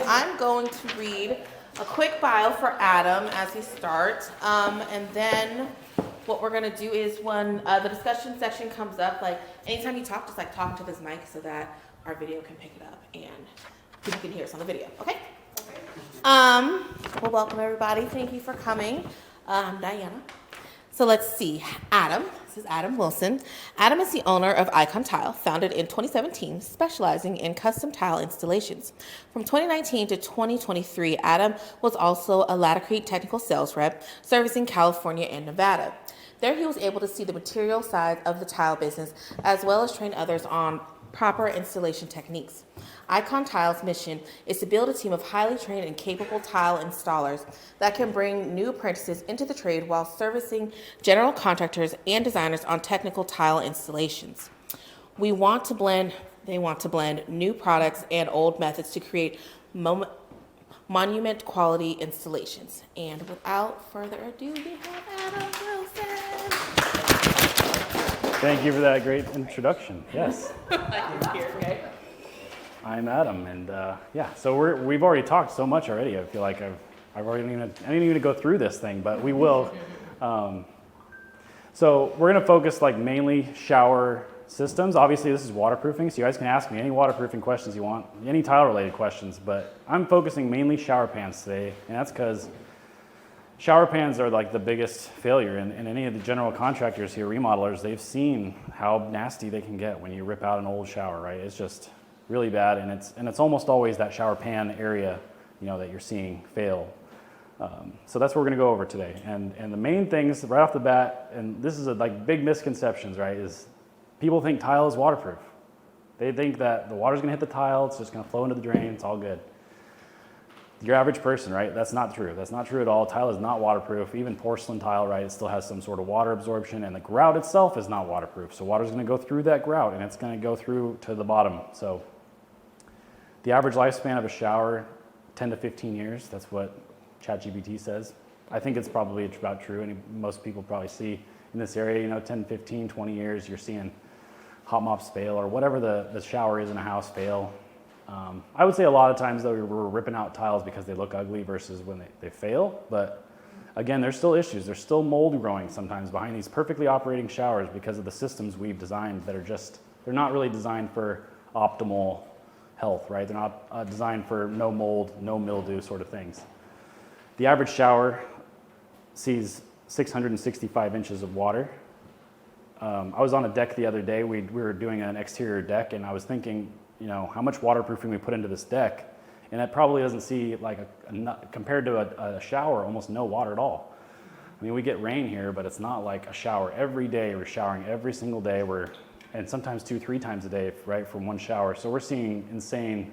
I'm going to read a quick bio for Adam as he starts, and then what we're gonna do is when the discussion section comes up, like anytime you talk, just like talk to this mic so that our video can pick it up and people can hear us on the video. Okay? Well, welcome everybody. Thank you for coming. I'm Diana. So let's see. Adam. This is Adam Wilson. Adam is the owner of Icon Tile, founded in 2017, specializing in custom tile installations. From 2019 to 2023, Adam was also a Laticrete technical sales rep, servicing California and Nevada. There he was able to see the material side of the tile business, as well as train others on proper installation techniques. Icon Tile's mission is to build a team of highly trained and capable tile installers that can bring new apprentices into the trade while servicing general contractors and designers on technical tile installations. They want to blend new products and old methods to create monument quality installations. And without further ado, we have Adam Wilson. Thank you for that great introduction. Yes. Okay. I'm Adam, and yeah, so we've already talked so much already. I feel like I didn't even go through this thing, but we will. So we're gonna focus like mainly shower systems. Obviously this is waterproofing, so you guys can ask me any waterproofing questions you want, any tile related questions, but I'm focusing mainly shower pans today, and that's because shower pans are like the biggest failure, and any of the general contractors here, remodelers, they've seen how nasty they can get when you rip out an old shower, right? It's just really bad, and it's almost always that shower pan area, you know, that you're seeing fail. So that's what we're going to go over today, and the main things right off the bat, and this is like big misconceptions, right? Is people think tile is waterproof. They think that the water's going to hit the tile, it's just going to flow into the drain, it's all good. Your average person, right? That's not true. That's not true at all. Tile is not waterproof. Even porcelain tile, right? It still has some sort of water absorption, and the grout itself is not waterproof. So water's going to go through that grout, and it's going to go through to the bottom. So the average lifespan of a shower, 10 to 15 years. That's what ChatGPT says. I think it's probably about true, and most people probably see in this area, you know, 10, 15, 20 years, you're seeing hot mops fail, or whatever the shower is in a house fail. I would say a lot of times though, we're ripping out tiles because they look ugly versus when they fail. But again, there's still issues. There's still mold growing sometimes behind these perfectly operating showers because of the systems we've designed that are they're not really designed for optimal health, right? They're not designed for no mold, no mildew sort of things. The average shower sees 665 inches of water. I was on a deck the other day. We were doing an exterior deck, and I was thinking, you know, how much waterproofing we put into this deck, and it probably doesn't see like compared to a shower, almost no water at all. I mean, we get rain here, but it's not like a shower every day. We're showering every single day. And sometimes 2-3 times a day, right, from one shower. So we're seeing insane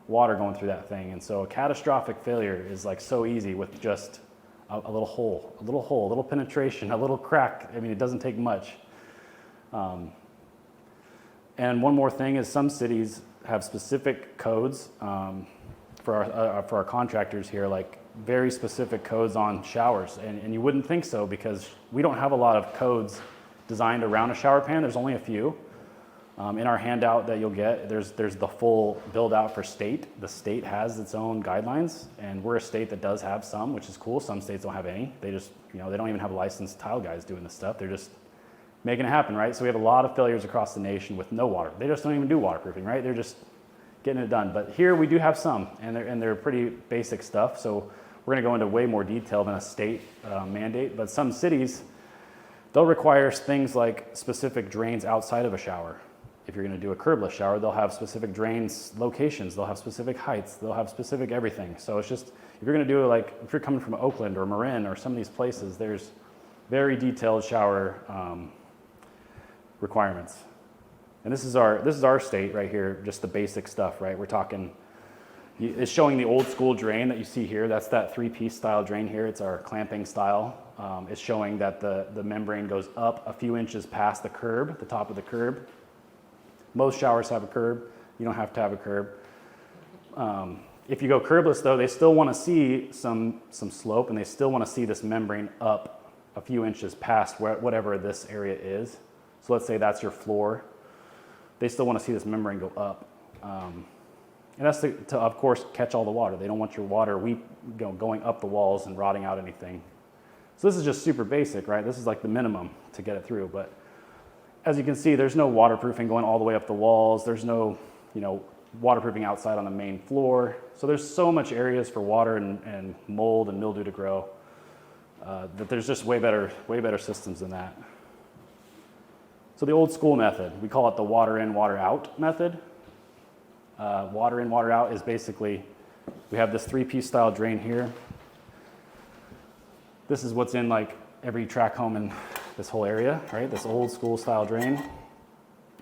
water going through that thing. And so a catastrophic failure is like so easy with just a little hole, a little penetration, a little crack. I mean, it doesn't take much. And one more thing is some cities have specific codes for our contractors here, like very specific codes on showers. And you wouldn't think so because we don't have a lot of codes designed around a shower pan. There's only a few. In our handout that you'll get, there's the full build out for state. The state has its own guidelines, and we're a state that does have some, which is cool. Some states don't have any. They just, you know, they don't even have licensed tile guys doing this stuff. They're just making it happen, right? So we have a lot of failures across the nation with no water. They just don't even do waterproofing, right? They're just getting it done. But here we do have some, and they're pretty basic stuff. So we're going to go into way more detail than a state mandate. But some cities, they'll require things like specific drains outside of a shower. If you're going to do a curbless shower, they'll have specific drains locations. They'll have specific heights. They'll have specific everything. So it's just, if you're going to do like, if you're coming from Oakland or Marin or some of these places, there's very detailed shower requirements. And this is our state right here, just the basic stuff, right? We're talking, it's showing the old school drain that you see here. That's that 3-piece style drain here. It's our clamping style. It's showing that the membrane goes up a few inches past the curb, the top of the curb. Most showers have a curb. You don't have to have a curb. If you go curbless though, they still want to see some slope, and they still want to see this membrane up a few inches past whatever this area is. So let's say that's your floor. They still want to see this membrane go up. And that's to, of course, catch all the water. They don't want your water going up the walls and rotting out anything. So this is just super basic, right? This is like the minimum to get it through. But as you can see, there's no waterproofing going all the way up the walls. There's no, waterproofing outside on the main floor. So there's so much areas for water and mold and mildew to grow that there's just way better systems than that. So the old school method, we call it the water in, water out method. Water in, water out is basically, we have this 3-piece style drain here. This is what's in like every tract home in this whole area, right? This old school style drain.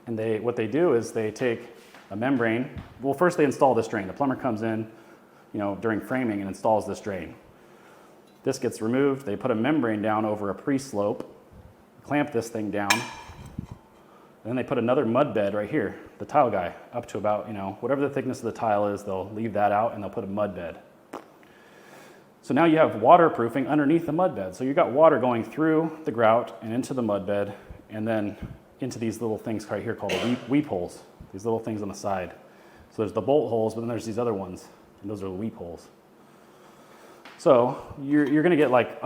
And what they do is they take a membrane. Well, first they install this drain. The plumber comes in, during framing and installs this drain. This gets removed. They put a membrane down over a pre-slope, clamp this thing down, and then they put another mud bed right here, the tile guy, up to about, whatever the thickness of the tile is, they'll leave that out and they'll put a mud bed. So now you have waterproofing underneath the mud bed. So you've got water going through the grout and into the mud bed and then into these little things right here called weep holes, these little things on the side. So there's the bolt holes, but then there's these other ones, and those are the weep holes. So you're gonna get like,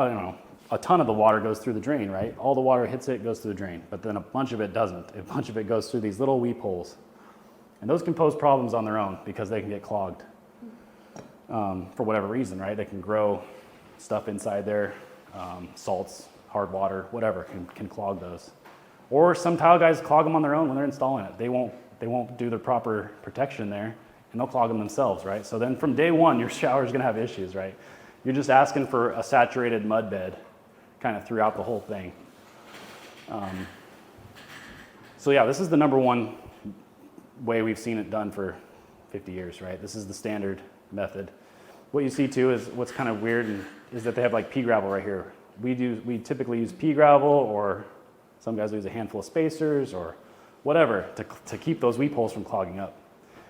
a ton of the water goes through the drain, right? All the water hits it, goes through the drain, but then a bunch of it doesn't. A bunch of it goes through these little weep holes. And those can pose problems on their own because they can get clogged for whatever reason, right? They can grow stuff inside there, salts, hard water, whatever can clog those. Or some tile guys clog them on their own when they're installing it. They won't do the proper protection there and they'll clog them themselves, right? So then from day one, your shower is gonna have issues, right? You're just asking for a saturated mud bed kind of throughout the whole thing. So yeah, this is the number one way we've seen it done for 50 years, right? This is the standard method. What you see too is what's kind of weird is that they have like pea gravel right here. We typically use pea gravel, or some guys use a handful of spacers or whatever to keep those weep holes from clogging up.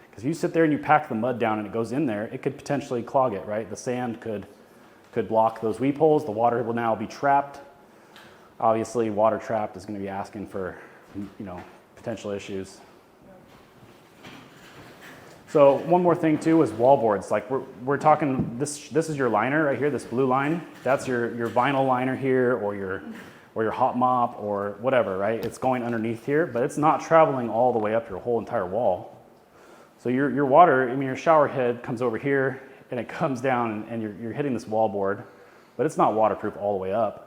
Because you sit there and you pack the mud down and it goes in there, it could potentially clog it, right? The sand could block those weep holes. The water will now be trapped. Obviously, water trapped is going to be asking for, potential issues. So one more thing too is wall boards. Like we're talking, this is your liner right here, this blue line. That's your vinyl liner here, or your hot mop or whatever, right? It's going underneath here, but it's not traveling all the way up your whole entire wall. So your water, your shower head comes over here and it comes down and you're hitting this wall board, but it's not waterproof all the way up.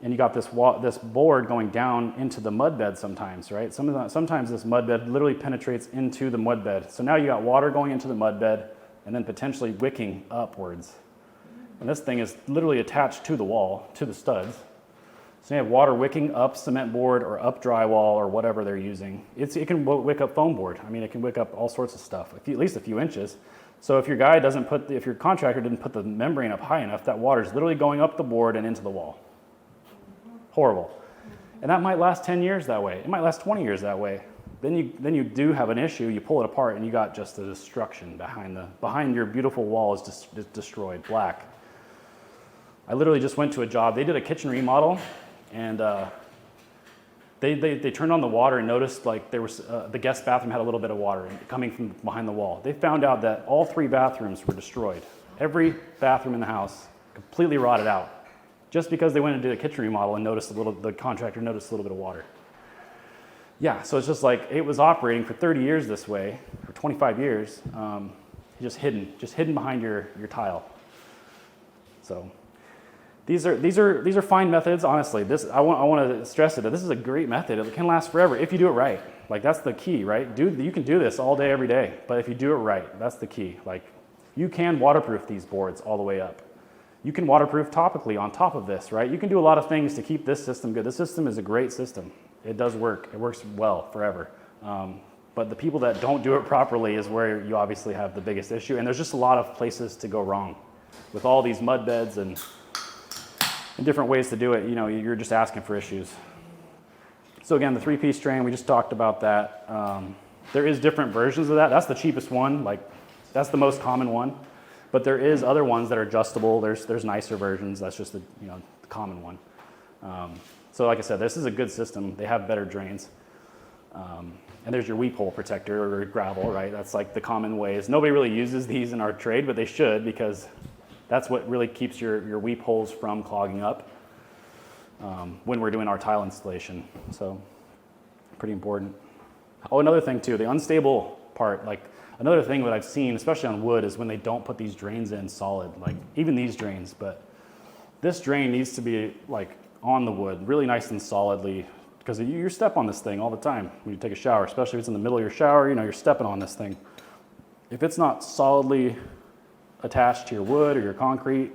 And you got this board going down into the mud bed sometimes, right? Sometimes this mud bed literally penetrates into the mud bed. So now you got water going into the mud bed and then potentially wicking upwards. And this thing is literally attached to the wall, to the studs. So you have water wicking up cement board or up drywall or whatever they're using. It can wick up foam board. It can wick up all sorts of stuff, at least a few inches. So if your contractor didn't put the membrane up high enough, that water is literally going up the board and into the wall. Horrible. And that might last 10 years that way. It might last 20 years that way. Then you do have an issue, you pull it apart and you got just the destruction behind your beautiful wall is just destroyed, black. I literally just went to a job, they did a kitchen remodel and they turned on the water and noticed like there was, the guest bathroom had a little bit of water coming from behind the wall. They found out that all 3 bathrooms were destroyed. Every bathroom in the house completely rotted out. Just because they went and did a kitchen remodel and the contractor noticed a little bit of water. Yeah, so it's just like, it was operating for 30 years this way, for 25 years, just hidden behind your tile. So these are fine methods, honestly. I want to stress it, that this is a great method. It can last forever if you do it right. Like that's the key, right? You can do this all day, every day, but if you do it right, that's the key. Like you can waterproof these boards all the way up. You can waterproof topically on top of this, right? You can do a lot of things to keep this system good. This system is a great system. It does work. It works well forever. But the people that don't do it properly is where you obviously have the biggest issue. And there's just a lot of places to go wrong with all these mud beds and different ways to do it. You're just asking for issues. So again, the 3-piece drain, we just talked about that. There is different versions of that. That's the cheapest one. Like that's the most common one. But there is other ones that are adjustable. There's nicer versions. That's just the common one. So like I said, this is a good system. They have better drains. And there's your weep hole protector or gravel, right? That's like the common ways. Nobody really uses these in our trade, but they should, because that's what really keeps your weep holes from clogging up when we're doing our tile installation. So pretty important. Oh, another thing too, the unstable part, like another thing that I've seen, especially on wood, is when they don't put these drains in solid, like even these drains, but this drain needs to be like on the wood, really nice and solidly, because you step on this thing all the time when you take a shower, especially if it's in the middle of your shower, you're stepping on this thing. If it's not solidly attached to your wood or your concrete,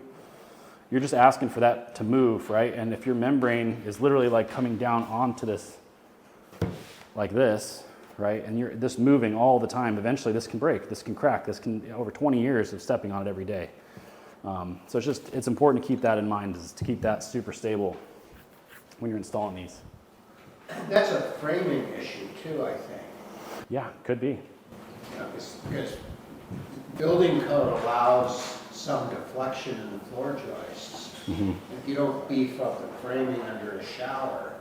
you're just asking for that to move, right? And if your membrane is literally like coming down onto this, like this, right? And you're this moving all the time, eventually this can break, this can crack, this can, over 20 years of stepping on it every day. So it's important to keep that in mind, is to keep that super stable when you're installing these. That's a framing issue too, I think. Yeah, could be. Because building code allows some deflection in the floor joists. Mm-hmm. If you don't beef up the framing under a shower,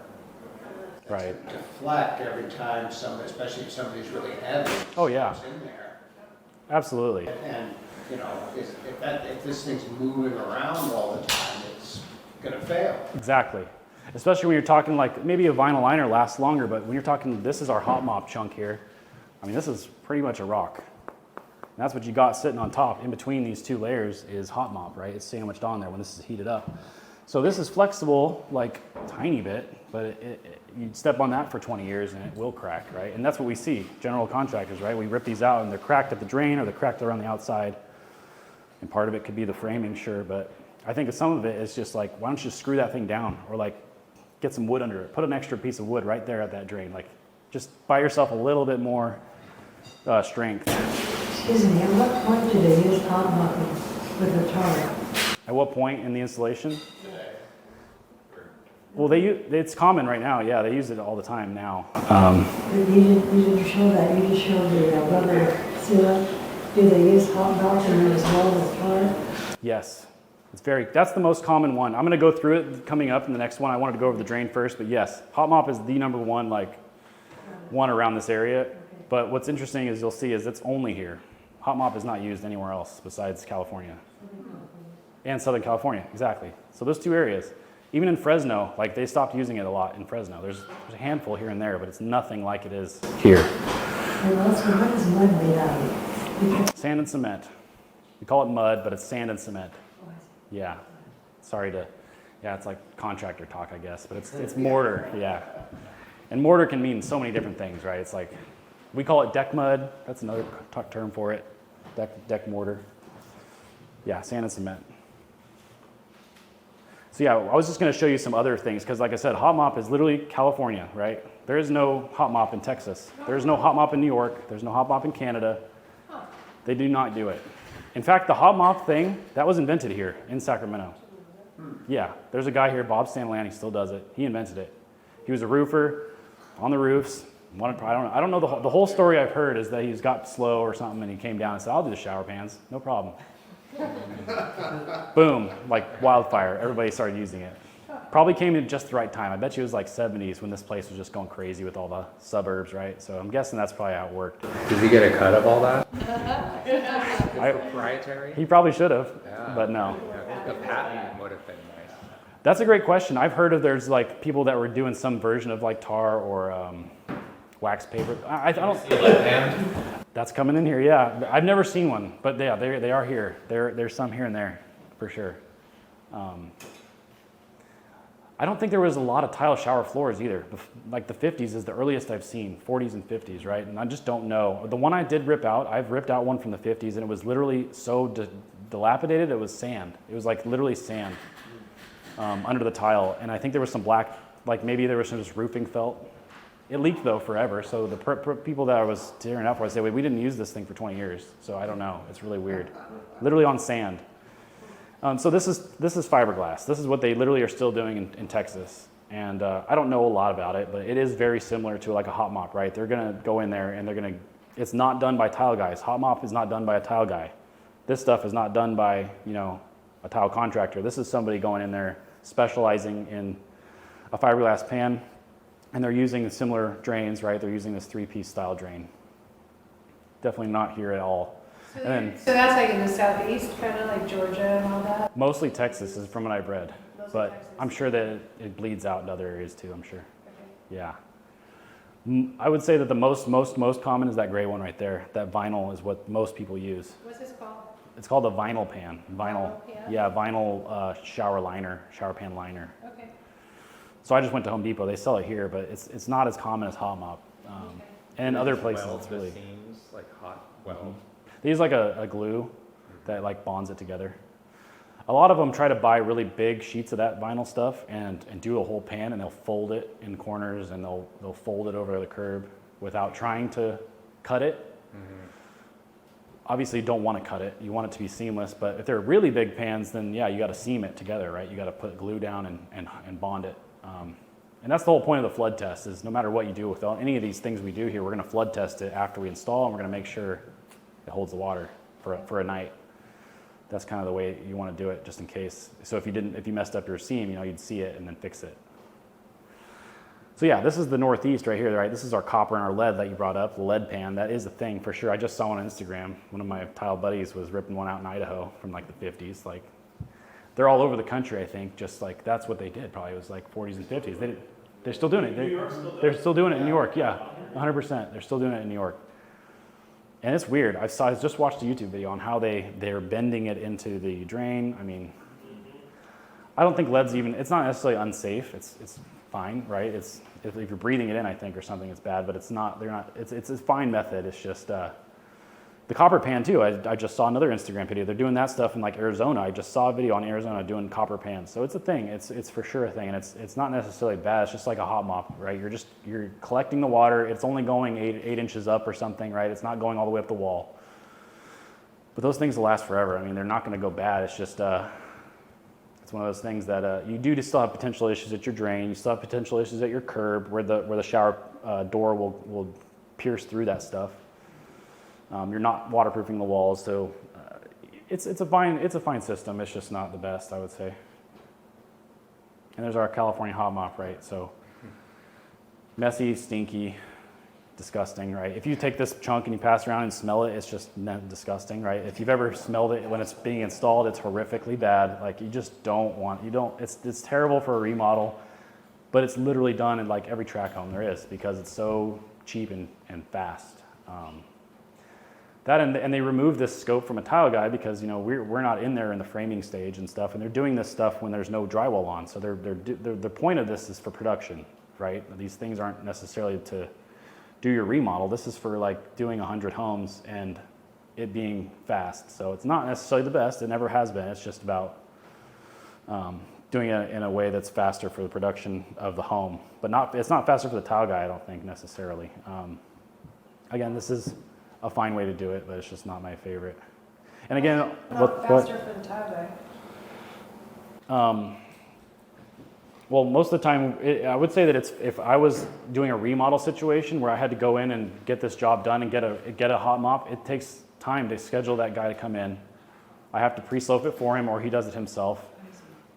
Right. deflect every time somebody, especially if somebody's really heavy. Oh, yeah. steps in there. Absolutely. And, if this thing's moving around all the time, it's gonna fail. Exactly. Especially when you're talking like maybe a vinyl liner lasts longer, but when you're talking, this is our hot mop chunk here. I mean, this is pretty much a rock. And that's what you got sitting on top. In between these two layers is hot mop, right? It's sandwiched on there when this is heated up. So this is flexible, like tiny bit, but you'd step on that for 20 years and it will crack, right? And that's what we see, general contractors, right? We rip these out and they're cracked at the drain or they're cracked around the outside. And part of it could be the framing, sure, but I think some of it is just like, why don't you just screw that thing down, or like get some wood under it. Put an extra piece of wood right there at that drain. Like, just buy yourself a little bit more strength. Excuse me, at what point do they use hot mopping with the tar? At what point in the installation? Well, it's common right now. Yeah, they use it all the time now. You didn't show that. You just showed the rubber sealant. Do they use hot mopping as well as tar? Yes. That's the most common one. I'm going to go through it coming up in the next one. I wanted to go over the drain first, but yes, hot mop is the number one around this area. But what's interesting is you'll see is it's only here. Hot mop is not used anywhere else besides California. And Southern California, exactly. So those two areas. Even in Fresno, they stopped using it a lot in Fresno. There's a handful here and there, but it's nothing like it is here. And also, what is mud made out of? Sand and cement. We call it mud, but it's sand and cement. Yeah. It's like contractor talk, I guess, but it's mortar, yeah. And mortar can mean so many different things, right? It's like, we call it deck mud. That's another term for it. Deck mortar. Yeah, sand and cement. So yeah, I was just going to show you some other things, because like I said, hot mop is literally California, right? There is no hot mop in Texas. There is no hot mop in New York. There's no hot mop in Canada. They do not do it. In fact, the hot mop thing, that was invented here in Sacramento. Yeah, there's a guy here, Bob Stanley, still does it. He invented it. He was a roofer on the roofs. I don't know the whole story I've heard is that he's got slow or something and he came down and said, I'll do the shower pans, no problem. Boom, like wildfire, everybody started using it. Probably came in just the right time. I bet you it was like 70s when this place was just going crazy with all the suburbs, right? So I'm guessing that's probably how it worked. Did he get a cut of all that? Proprietary? He probably should have, but no. Yeah. A patent would have been nice. That's a great question. I've heard of there's people that were doing some version of tar or wax paper. I don't. That's coming in here, yeah. I've never seen one, but yeah, they are here. There's some here and there, for sure. I don't think there was a lot of tile shower floors either. Like the 50s is the earliest I've seen, 40s and 50s, right? And I just don't know. The one I did rip out, I've ripped out one from the 50s, and it was literally so dilapidated, it was sand. It was like literally sand under the tile. And I think there was some black, maybe there was some just roofing felt. It leaked though forever. So the people that I was tearing out for, I say, wait, we didn't use this thing for 20 years. So I don't know. It's really weird. Literally on sand. So this is fiberglass. This is what they literally are still doing in Texas. And I don't know a lot about it, but it is very similar to a hot mop, right? They're gonna go in there and it's not done by tile guys. Hot mop is not done by a tile guy. This stuff is not done by, a tile contractor. This is somebody going in there specializing in a fiberglass pan, And they're using similar drains, right? They're using this 3-piece style drain. Definitely not here at all. So, And then so that's like in the southeast, kind of like Georgia and all that? mostly Texas is from what I've read, Mostly but Texas. I'm sure that it bleeds out into other areas too, I'm sure. Okay. Yeah. I would say that the most common is that gray one right there. That vinyl is what most people use. What's this called? It's called a vinyl pan. Vinyl pan? Yeah, vinyl shower pan liner. Okay. So I just went to Home Depot. They sell it here, but it's not as common as hot mop. And in other places, Weld it's the really. seams, like hot weld. They use like a glue that like bonds it together. A lot of them try to buy really big sheets of that vinyl stuff and do a whole pan, and they'll fold it in corners, and they'll fold it over the curb without trying to cut it. Obviously, you don't want to cut it. You want it to be seamless. But if they're really big pans, then yeah, you got to seam it together, right? You got to put glue down and bond it. And that's the whole point of the flood test. Is no matter what you do with any of these things we do here, we're going to flood test it after we install, and we're going to make sure it holds the water for a night. That's kind of the way you want to do it, just in case. So if you messed up your seam, you'd see it and then fix it. So yeah, this is the Northeast right here, right? This is our copper and our lead that you brought up, the lead pan. That is a thing for sure. I just saw one on Instagram. One of my tile buddies was ripping one out in Idaho from like the 50s. Like, they're all over the country, I think. Just like that's what they did. Probably it was like 40s and 50s. They're still doing it. They're still doing it in New York. Yeah, 100%. They're still doing it in New York. And it's weird. I just watched a YouTube video on how they're bending it into the drain. I mean, I don't think lead's it's not necessarily unsafe. It's fine, right? If you're breathing it in, I think, or something, it's bad. But it's not. It's a fine method. It's just the copper pan too. I just saw another Instagram video. They're doing that stuff in like Arizona. I just saw a video on Arizona doing copper pans. So it's a thing. It's for sure a thing, and it's not necessarily bad. It's just like a hot mop, right? You're collecting the water. It's only going 8 inches up or something, right? It's not going all the way up the wall. But those things will last forever. I mean, they're not going to go bad. It's just it's one of those things that you do still have potential issues at your drain. You still have potential issues at your curb where the shower door will pierce through that stuff. You're not waterproofing the walls, so it's a fine system. It's just not the best, I would say. And there's our California hot mop, right? So messy, stinky, disgusting, right? If you take this chunk and you pass around and smell it, it's just disgusting, right? If you've ever smelled it when it's being installed, it's horrifically bad. Like, you just don't want. It's terrible for a remodel, but it's literally done in like every track home there is because it's so cheap and fast. And they removed this scope from a tile guy because we're not in there in the framing stage and stuff, and they're doing this stuff when there's no drywall on. So the point of this is for production, right? These things aren't necessarily to do your remodel. This is for like doing 100 homes and it being fast. So it's not necessarily the best. It never has been. It's just about doing it in a way that's faster for the production of the home, but it's not faster for the tile guy, I don't think necessarily. Again, this is a fine way to do it, but it's just not my favorite. And again, Faster for the tile guy. Well, most of the time, I would say that if I was doing a remodel situation where I had to go in and get this job done and get a hot mop, it takes time to schedule that guy to come in. I have to pre-slope it for him, or he does it himself.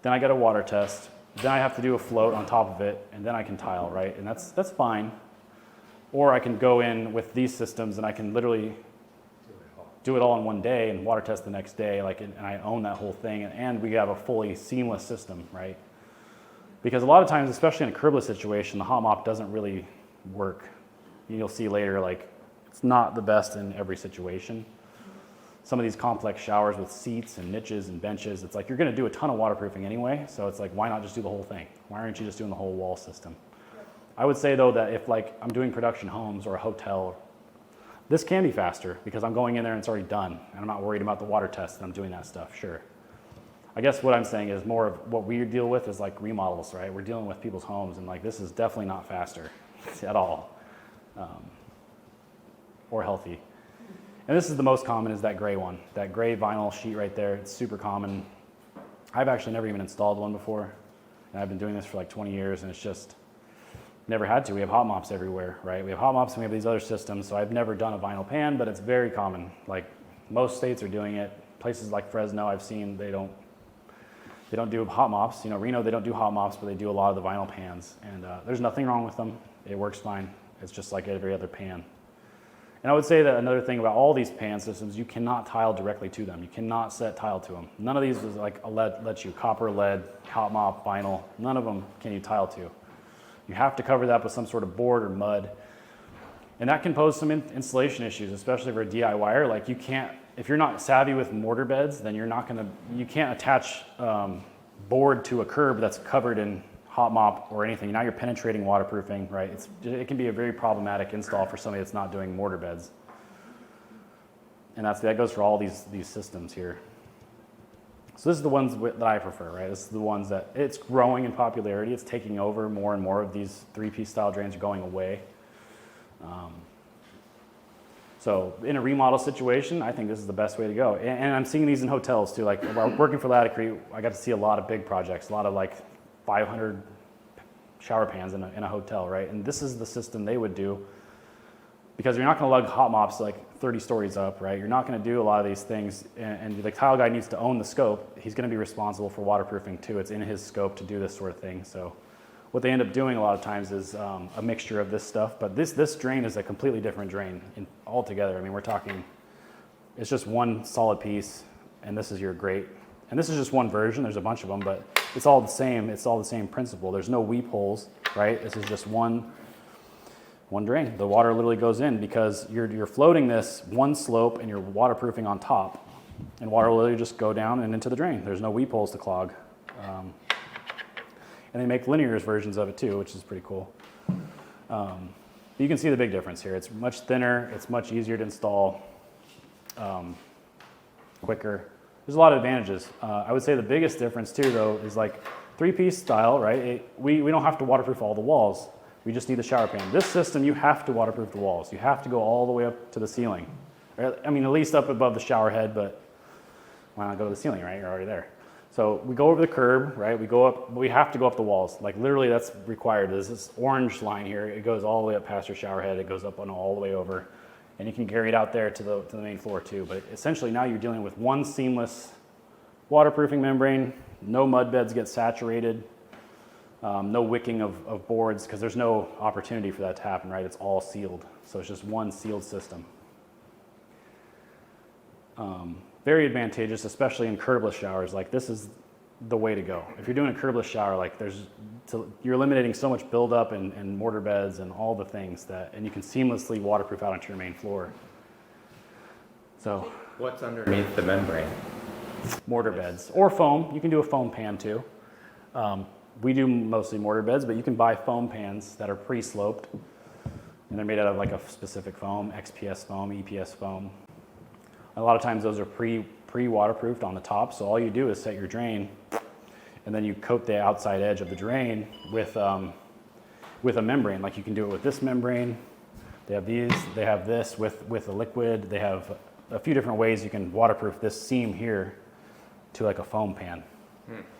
Then I get a water test. Then I have to do a float on top of it, and then I can tile, right? And that's fine. Or I can go in with these systems and I can literally do it all in one day and water test the next day, and I own that whole thing, and we have a fully seamless system, right? Because a lot of times, especially in a curbless situation, the hot mop doesn't really work. You'll see later, it's not the best in every situation. Some of these complex showers with seats and niches and benches, it's like you're going to do a ton of waterproofing anyway, so it's like, why not just do the whole thing? Why aren't you just doing the whole wall system? I would say, though, that if I'm doing production homes or a hotel, this can be faster because I'm going in there and it's already done, and I'm not worried about the water test and I'm doing that stuff, sure. I guess what I'm saying is more of what we deal with is like remodels, right? We're dealing with people's homes, and this is definitely not faster at all, or healthy. And this is the most common, is that gray one, that gray vinyl sheet right there. It's super common. I've actually never even installed one before, and I've been doing this for like 20 years, and it's just never had to. We have hot mops everywhere, right? We have hot mops and we have these other systems, so I've never done a vinyl pan, but it's very common. Like, most states are doing it. Places like Fresno, I've seen, they don't They don't do hot mops. You know, Reno, they don't do hot mops, but they do a lot of the vinyl pans. And there's nothing wrong with them. It works fine. It's just like every other pan. And I would say that another thing about all these pan systems, you cannot tile directly to them. You cannot set tile to them. None of these is like a let you copper, lead, hot mop, vinyl. None of them can you tile to. You have to cover that with some sort of board or mud. And that can pose some installation issues, especially for a DIYer. Like you can't, if you're not savvy with mortar beds, then you can't attach board to a curb that's covered in hot mop or anything. Now you're penetrating waterproofing, right? It can be a very problematic install for somebody that's not doing mortar beds. And that goes for all these systems here. So this is the ones that I prefer, right? This is the ones that it's growing in popularity. It's taking over. More and more of these three-piece style drains are going away. So in a remodel situation, I think this is the best way to go. And I'm seeing these in hotels too. Like working for Laticrete, I got to see a lot of big projects, a lot of like 500 shower pans in a hotel, right? And this is the system they would do, because you're not going to lug hot mops like 30 stories up, right? You're not going to do a lot of these things, and the tile guy needs to own the scope. He's going to be responsible for waterproofing too. It's in his scope to do this sort of thing. So what they end up doing a lot of times is a mixture of this stuff, but this drain is a completely different drain altogether. I mean, we're talking, it's just one solid piece, and this is your grate. And this is just one version. There's a bunch of them, but it's all the same. It's all the same principle. There's no weep holes, right? This is just one drain. The water literally goes in because you're floating this one slope and you're waterproofing on top, and water will literally just go down and into the drain. There's no weep holes to clog. And they make linear versions of it too, which is pretty cool. You can see the big difference here. It's much thinner. It's much easier to install, quicker. There's a lot of advantages. I would say the biggest difference too, though, is like three-piece style, right? We don't have to waterproof all the walls. We just need the shower pan. This system, you have to waterproof the walls. You have to go all the way up to the ceiling. I mean, at least up above the shower head, but why not go to the ceiling, right? You're already there. So we go over the curb, right? We go up, but we have to go up the walls. Like literally that's required. There's this orange line here. It goes all the way up past your shower head. It goes up on all the way over. And you can carry it out there to the main floor too. But essentially now you're dealing with one seamless waterproofing membrane. No mud beds get saturated. No wicking of boards, because there's no opportunity for that to happen, right? It's all sealed. So it's just one sealed system. Very advantageous, especially in curbless showers. Like this is the way to go. If you're doing a curbless shower, like you're eliminating so much buildup and mortar beds and all the things and you can seamlessly waterproof out onto your main floor. So What's underneath the membrane? mortar beds or foam. You can do a foam pan too. We do mostly mortar beds, but you can buy foam pans that are pre-sloped, and they're made out of like a specific foam, XPS foam, EPS foam. A lot of times those are pre-waterproofed on the top, so all you do is set your drain, and then you coat the outside edge of the drain with a membrane. Like you can do it with this membrane. They have these. They have this with a liquid. They have a few different ways you can waterproof this seam here to like a foam pan.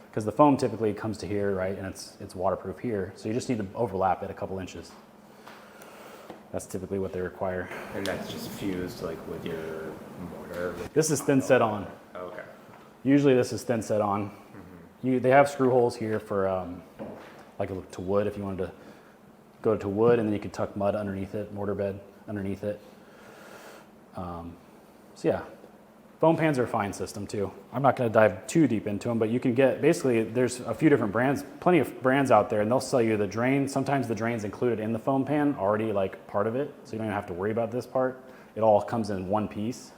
Because the foam typically comes to here, right, and it's waterproof here. So you just need to overlap it a couple inches. That's typically what they require. And that's just fused like with your mortar? This is thin set on. Oh, okay. Usually this is thin set on. They have screw holes here for like to wood if you wanted to go to wood, and then you can tuck mud underneath it, mortar bed underneath it. So yeah. Foam pans are a fine system too. I'm not going to dive too deep into them, but you can get, basically there's a few different brands, plenty of brands out there, and they'll sell you the drain. Sometimes the drain's included in the foam pan, already like part of it, so you don't even have to worry about this part. It all comes in one piece.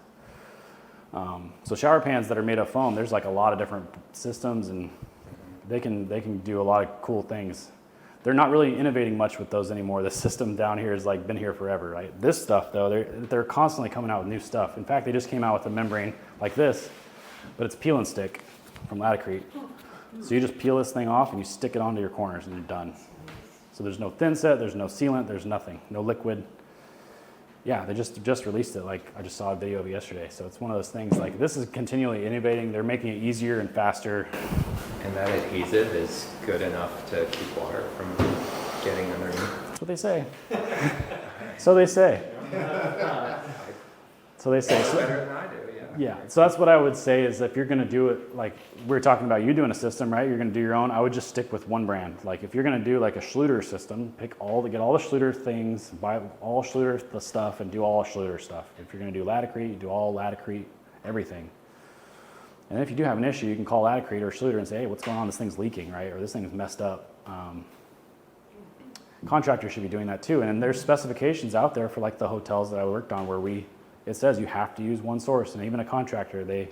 So shower pans that are made of foam, there's like a lot of different systems, and they can do a lot of cool things. They're not really innovating much with those anymore. The system down here has like been here forever, right? This stuff though, they're constantly coming out with new stuff. In fact, they just came out with a membrane like this, but it's peel and stick from Laticrete. So you just peel this thing off and you stick it onto your corners and you're done. So there's no thin set, there's no sealant, there's nothing, no liquid. Yeah, they just released it. Like I just saw a video of it yesterday. So it's one of those things, like this is continually innovating. They're making it easier and faster. And that adhesive is good enough to keep water from getting underneath? That's what they say. So they say. So they say. Better than I do, yeah. Yeah, so that's what I would say is if you're going to do it, like we were talking about you doing a system, right? You're going to do your own. I would just stick with one brand. Like if you're going to do like a Schluter system, get all the Schluter things, buy all Schluter the stuff, and do all Schluter stuff. If you're going to do Laticrete, you do all Laticrete, everything. And if you do have an issue, you can call Laticrete or Schluter and say, hey, what's going on? This thing's leaking, right? Or this thing's messed up. Contractors should be doing that too. And there's specifications out there for like the hotels that I worked on where it says you have to use one source. And even a contractor, you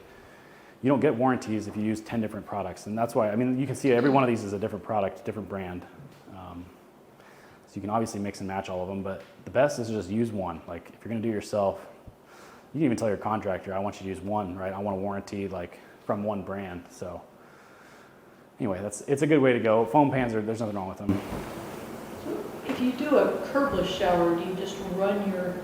don't get warranties if you use 10 different products. And that's why, I mean, you can see every one of these is a different product, different brand. So you can obviously mix and match all of them, but the best is to just use one. Like if you're gonna do it yourself, you can even tell your contractor, I want you to use one, right? I want a warranty like from one brand. So anyway, it's a good way to go. Foam pans, there's nothing wrong with them. If you do a curbless shower, do you just run your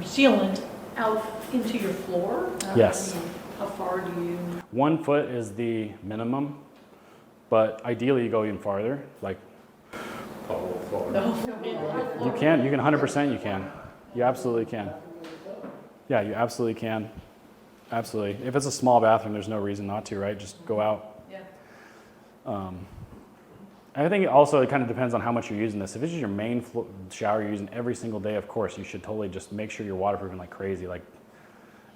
sealant out into your floor? Yes. How far do you? 1 foot is the minimum, but ideally you go even farther. Like you can 100% you can. You absolutely can. Yeah, you absolutely can. Absolutely. If it's a small bathroom, there's no reason not to, right? Just go out. Yeah. I think also it kind of depends on how much you're using this. If it's just your main shower you're using every single day, of course, you should totally just make sure you're waterproofing like crazy. Like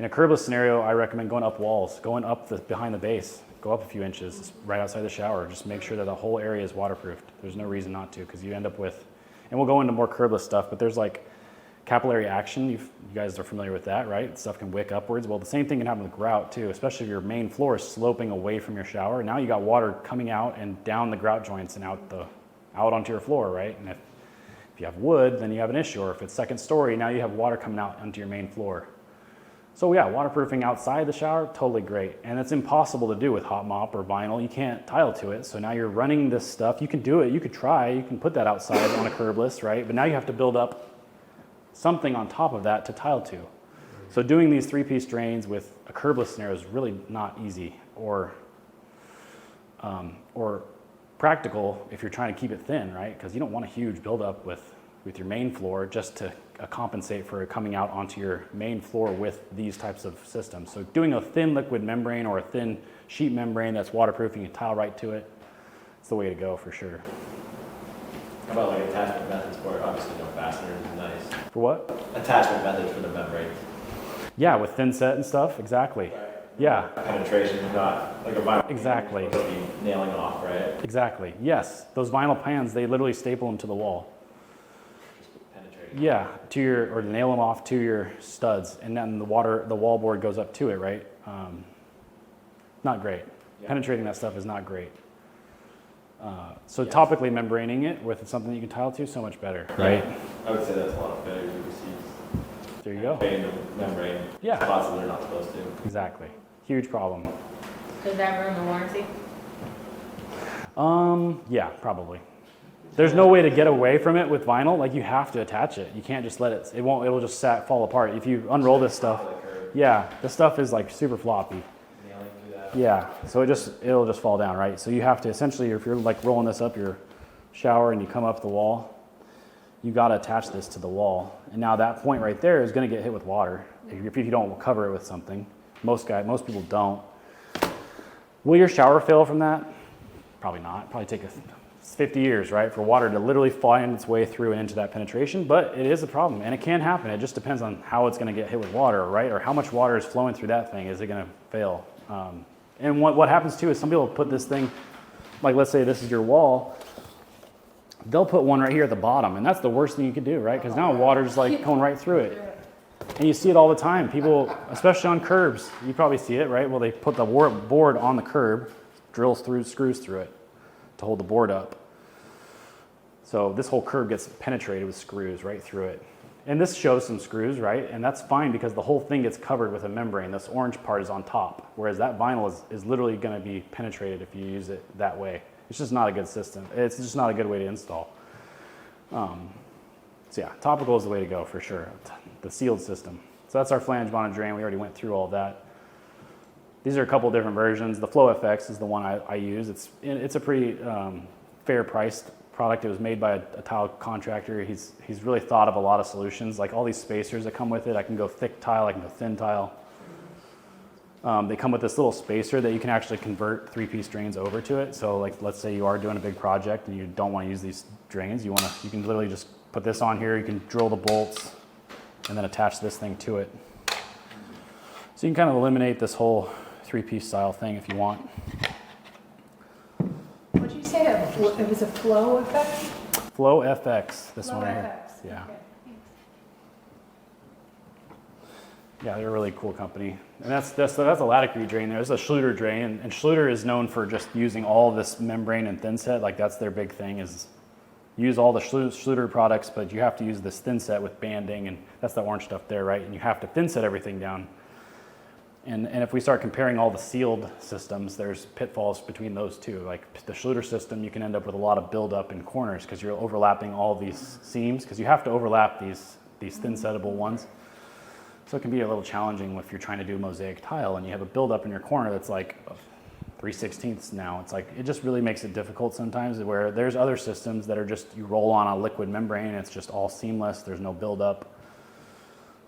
in a curbless scenario, I recommend going up walls, going up behind the base, go up a few inches right outside the shower. Just make sure that the whole area is waterproofed. There's no reason not to, because you end up with, and we'll go into more curbless stuff, but there's like capillary action. You guys are familiar with that, right? Stuff can wick upwards. Well, the same thing can happen with grout too, especially if your main floor is sloping away from your shower. Now you got water coming out and down the grout joints and out onto your floor, right? And if you have wood, then you have an issue. Or if it's second story, now you have water coming out onto your main floor. So yeah, waterproofing outside the shower, totally great. And it's impossible to do with hot mop or vinyl. You can't tile to it. So now you're running this stuff. You can do it. You could try. You can put that outside on a curbless, right? But now you have to build up something on top of that to tile to. So doing these 3-piece drains with a curbless scenario is really not easy or practical if you're trying to keep it thin, right? Because you don't want a huge buildup with your main floor just to compensate for coming out onto your main floor with these types of systems. So doing a thin liquid membrane or a thin sheet membrane that's waterproofing and tile right to it, it's the way to go for sure. How about like attachment methods for it? Obviously no fasteners is nice. For what? Attachment methods for the membrane. Yeah, with thin set and stuff, exactly. Yeah. Penetration is not like a vinyl. Exactly. It's supposed to be nailing off, right? Exactly. Yes, those vinyl pans, they literally staple them to the wall. Penetrating. Yeah, or nail them off to your studs, and then the wall board goes up to it, right? Not great. Yeah. Penetrating that stuff is not great. So topically membraning it with something you can tile to, so much better, right? I would say that's a lot of failures we receive. There you go. Paying the membrane Yeah. spots that they're not supposed to. Exactly. Huge problem. Does that ruin the warranty? Yeah, probably. There's no way to get away from it with vinyl. Like you have to attach it. You can't just let it. It'll just fall apart. If you unroll this stuff, yeah, this stuff is like super floppy. Nailing through that. Yeah, so it'll just fall down, right? So you have to essentially, if you're like rolling this up your shower and you come up the wall, you got to attach this to the wall. And now that point right there is going to get hit with water if you don't cover it with something. Most people don't. Will your shower fail from that? Probably not. Probably take 50 years, right, for water to literally find its way through and into that penetration, but it is a problem, and it can happen. It just depends on how it's going to get hit with water, right, or how much water is flowing through that thing. Is it going to fail? And what happens too is some people put this thing, like let's say this is your wall, they'll put one right here at the bottom, and that's the worst thing you could do, right, because now water's like going right through it. And you see it all the time. People, especially on curbs, you probably see it, right? Well, they put the board on the curb, drills through, screws through it to hold the board up. So this whole curb gets penetrated with screws right through it. And this shows some screws, right? And that's fine because the whole thing gets covered with a membrane. This orange part is on top, whereas that vinyl is literally going to be penetrated if you use it that way. It's just not a good system. It's just not a good way to install. So yeah, topical is the way to go for sure. The sealed system. So that's our flange bonded drain. We already went through all that. These are a couple different versions. The FLO FX is the one I use. It's a pretty fair priced product. It was made by a tile contractor. He's really thought of a lot of solutions, like all these spacers that come with it. I can go thick tile, I can go thin tile. They come with this little spacer that you can actually convert three-piece drains over to it. So like, let's say you are doing a big project and you don't want to use these drains. You can literally just put this on here. You can drill the bolts and then attach this thing to it. So you can kind of eliminate this whole three-piece style thing if you want. What'd you say? It was a FLO FX? FLO FX, this FLO one right here. FX. Yeah. Okay, thanks. Yeah, they're a really cool company. And that's a Laticrete drain. There's a Schluter drain, and Schluter is known for just using all this membrane and thin set. Like that's their big thing is use all the Schluter products, but you have to use this thin set with banding, and that's the orange stuff there, right? And you have to thin set everything down. And if we start comparing all the sealed systems, there's pitfalls between those two. Like the Schluter system, you can end up with a lot of buildup in corners because you're overlapping all these seams, because you have to overlap these thin settable ones. So it can be a little challenging if you're trying to do mosaic tile and you have a buildup in your corner that's like 3/16 now. It's like, it just really makes it difficult sometimes, where there's other systems that are just, you roll on a liquid membrane and it's just all seamless, there's no buildup.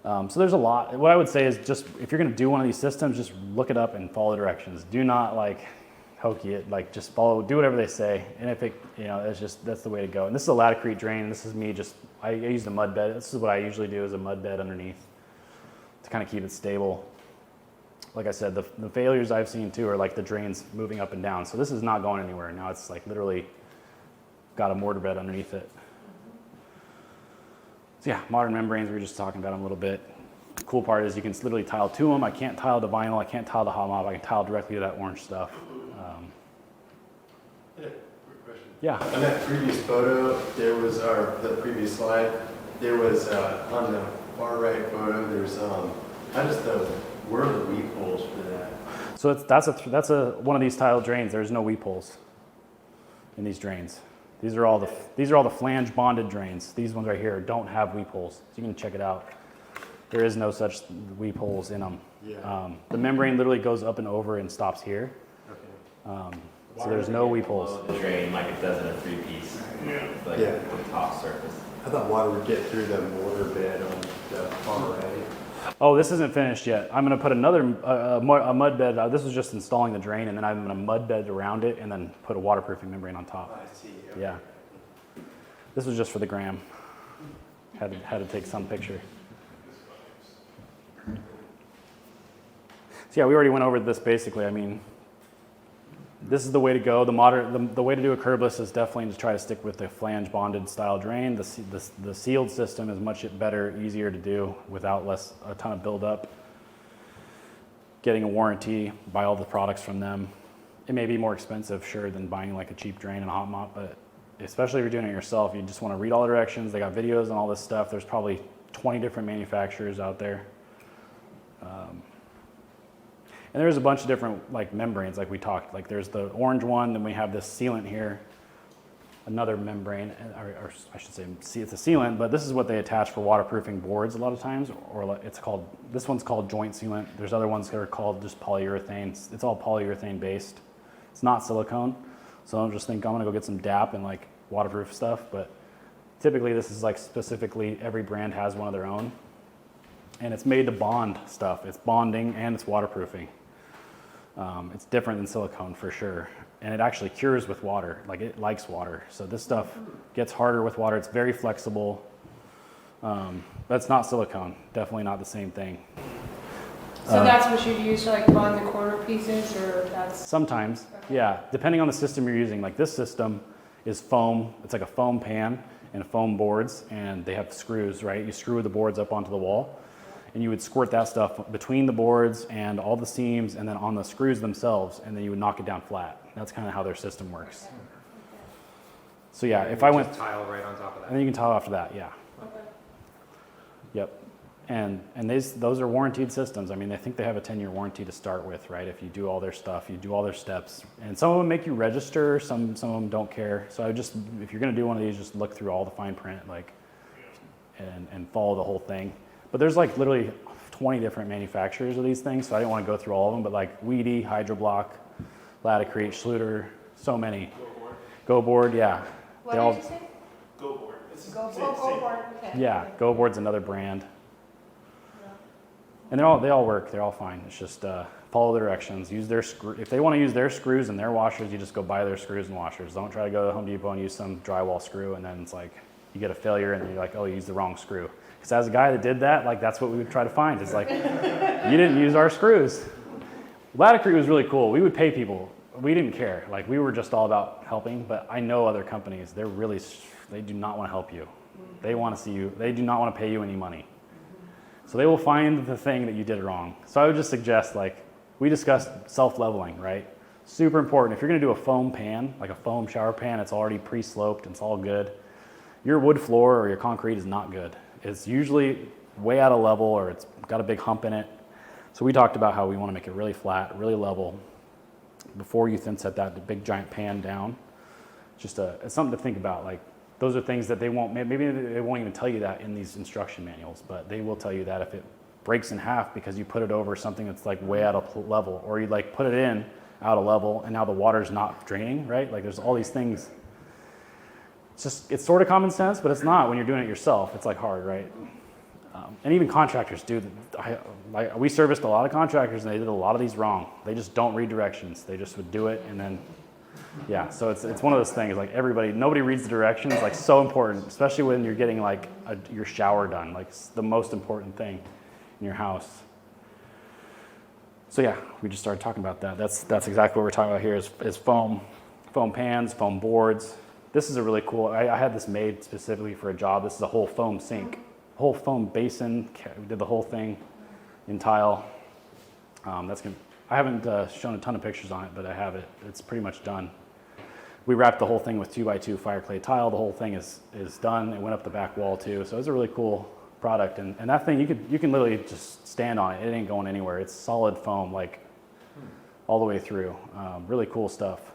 So there's a lot. What I would say is just, if you're gonna do one of these systems, just look it up and follow directions. Do not like hokey it, like just do whatever they say. And if it, that's the way to go. And this is a Laticrete drain. This is me I used a mud bed. This is what I usually do, is a mud bed underneath to kind of keep it stable. Like I said, the failures I've seen too are like the drains moving up and down. So this is not going anywhere. Now it's like literally got a mortar bed underneath it. So yeah, modern membranes, we were just talking about them a little bit. The cool part is you can literally tile to them. I can't tile to vinyl, I can't tile to hot mop, I can tile directly to that orange stuff. Yeah, quick question. Yeah. On that previous photo, there was, or the previous slide, there was on the far right photo, there's where are the weep holes for that? So that's one of these tile drains. There's no weep holes in these drains. These are all the flange bonded drains. These ones right here don't have weep holes. So you can check it out. There is no such weep holes in them. Yeah. The membrane literally goes up and over and stops here. Okay. So there's no weep holes. The drain like it does in a three-piece, like Yeah. the top surface. I thought water would get through the mortar bed on the far right. Oh, this isn't finished yet. I'm going to put another a mud bed. This was just installing the drain, and then I'm going to mud bed around it and then put a waterproofing membrane on top. I see. Okay. Yeah. This was just for the gram. Had to take some picture. So yeah, we already went over this basically. I mean, this is the way to go. The way to do a curbless is definitely to try to stick with the flange bonded style drain. The sealed system is much better, easier to do without a ton of buildup. Getting a warranty, buy all the products from them. It may be more expensive, sure, than buying like a cheap drain and a hot mop, but especially if you're doing it yourself, you just want to read all the directions. They got videos and all this stuff. There's probably 20 different manufacturers out there. And there's a bunch of different like membranes, like we talked. Like there's the orange one, then we have this sealant here, another membrane, or I should say it's a sealant, but this is what they attach for waterproofing boards a lot of times, or this one's called joint sealant. There's other ones that are called just polyurethane. It's all polyurethane based. It's not silicone. So don't just think I'm gonna go get some DAP and like waterproof stuff, but typically this is like specifically every brand has one of their own. And it's made to bond stuff. It's bonding and it's waterproofing. It's different than silicone for sure. And it actually cures with water, like it likes water. So this stuff gets harder with water. It's very flexible. But it's not silicone, definitely not the same thing. So that's what you'd use to like bond the corner pieces, or that's? Sometimes, yeah, depending on the system you're using. Like this system is foam, it's like a foam pan and foam boards, and they have screws, right? You screw the boards up onto the wall, and you would squirt that stuff between the boards and all the seams and then on the screws themselves, and then you would knock it down flat. That's kind of how their system works. So yeah, if I went, Tile right on top of that. and then you can tile after that, yeah. Okay. Yep. And those are warranted systems. I mean, I think they have a 10-year warranty to start with, right? If you do all their stuff, you do all their steps. And some of them make you register, some of them don't care. So if you're gonna do one of these, just look through all the fine print, like, and follow the whole thing. But there's like literally 20 different manufacturers of these things, so I didn't want to go through all of them, but like Weedy, Hydroblock, Laticrete, Schluter, so many. Go board, yeah. What They all- did you say? Go board. It's Go, same- go, same. go board, okay. Yeah, okay. Go Board's another brand. Yeah. And they all work. They're all fine. It's just follow the directions. Use their screw. If they want to use their screws and their washers, you just go buy their screws and washers. Don't try to go to Home Depot and use some drywall screw, and then it's like you get a failure, and you're like, oh, you used the wrong screw. Because as a guy that did that, like that's what we would try to find. It's like you didn't use our screws. Laticrete was really cool. We would pay people. We didn't care. Like we were just all about helping. But I know other companies. They do not want to help you. They want to see you. They do not want to pay you any money. So they will find the thing that you did wrong. So I would just suggest, like we discussed, self-leveling, right? Super important. If you're going to do a foam pan, like a foam shower pan, it's already pre-sloped. It's all good. Your wood floor or your concrete is not good. It's usually way out of level, or it's got a big hump in it. So we talked about how we want to make it really flat, really level before you then set that big giant pan down. Just it's something to think about. Like those are things that maybe they won't even tell you that in these instruction manuals, but they will tell you that if it breaks in half because you put it over something that's like way out of level, or you like put it in out of level and now the water's not draining, right? Like there's all these things. It's sort of common sense, but it's not when you're doing it yourself. It's like hard, right? And even contractors do. We serviced a lot of contractors, and they did a lot of these wrong. They just don't read directions. They just would do it, and then, yeah. So it's one of those things. Like nobody reads the directions. Like so important, especially when you're getting like your shower done. Like it's the most important thing in your house. So yeah, we just started talking about that. That's exactly what we're talking about here. Is foam pans, foam boards. This is a really cool. I had this made specifically for a job. This is a whole foam sink. Whole foam basin. We did the whole thing in tile. I haven't shown a ton of pictures on it, but I have it. It's pretty much done. We wrapped the whole thing with 2x2 fire clay tile. The whole thing is done. It went up the back wall too. So it's a really cool product. And that thing, you can literally just stand on it. It ain't going anywhere. It's solid foam, like all the way through. Really cool stuff.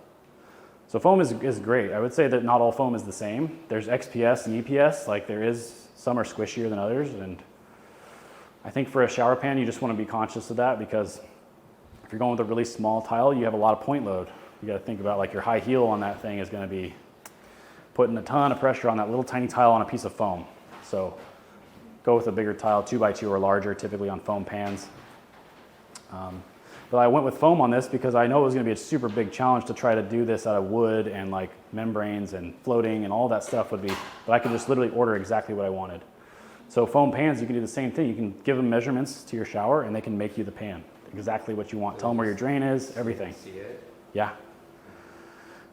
So foam is great. I would say that not all foam is the same. There's XPS and EPS. Like some are squishier than others, and I think for a shower pan, you just want to be conscious of that, because if you're going with a really small tile, you have a lot of point load. You got to think about like your high heel on that thing is going to be putting a ton of pressure on that little tiny tile on a piece of foam. So go with a bigger tile, 2x2 or larger, typically on foam pans. But I went with foam on this because I know it was going to be a super big challenge to try to do this out of wood and like membranes and floating and all that stuff would be, but I could just literally order exactly what I wanted. So foam pans, you can do the same thing. You can give them measurements to your shower and they can make you the pan, exactly what you want. Tell them where your drain is, everything. See it? Yeah.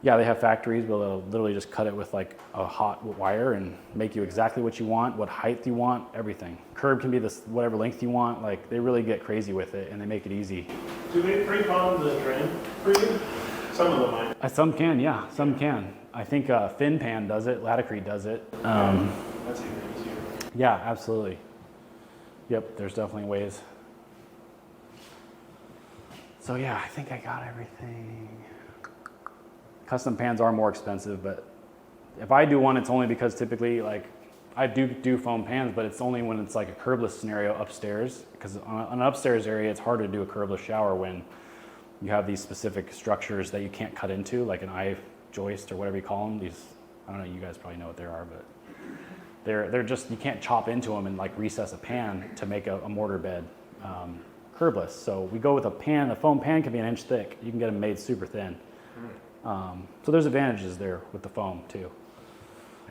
Yeah, they have factories where they'll literally just cut it with like a hot wire and make you exactly what you want, what height you want, everything. Curb can be this whatever length you want. Like they really get crazy with it and they make it easy. Do they pre-bond the drain for you? Some of them might. Some can, yeah, some can. I think FinPan does it, Laticrete does it. That's even easier. Yeah, absolutely. Yep, there's definitely ways. So yeah, I think I got everything. Custom pans are more expensive, but if I do one, it's only because typically like I do foam pans, but it's only when it's like a curbless scenario upstairs, because on an upstairs area, it's hard to do a curbless shower when you have these specific structures that you can't cut into, like an eye joist or whatever you call them. These, I don't know, you guys probably know what they are, but they're just, you can't chop into them and like recess a pan to make a mortar bed curbless. So we go with a pan. The foam pan can be an inch thick. You can get them made super thin. So there's advantages there with the foam too.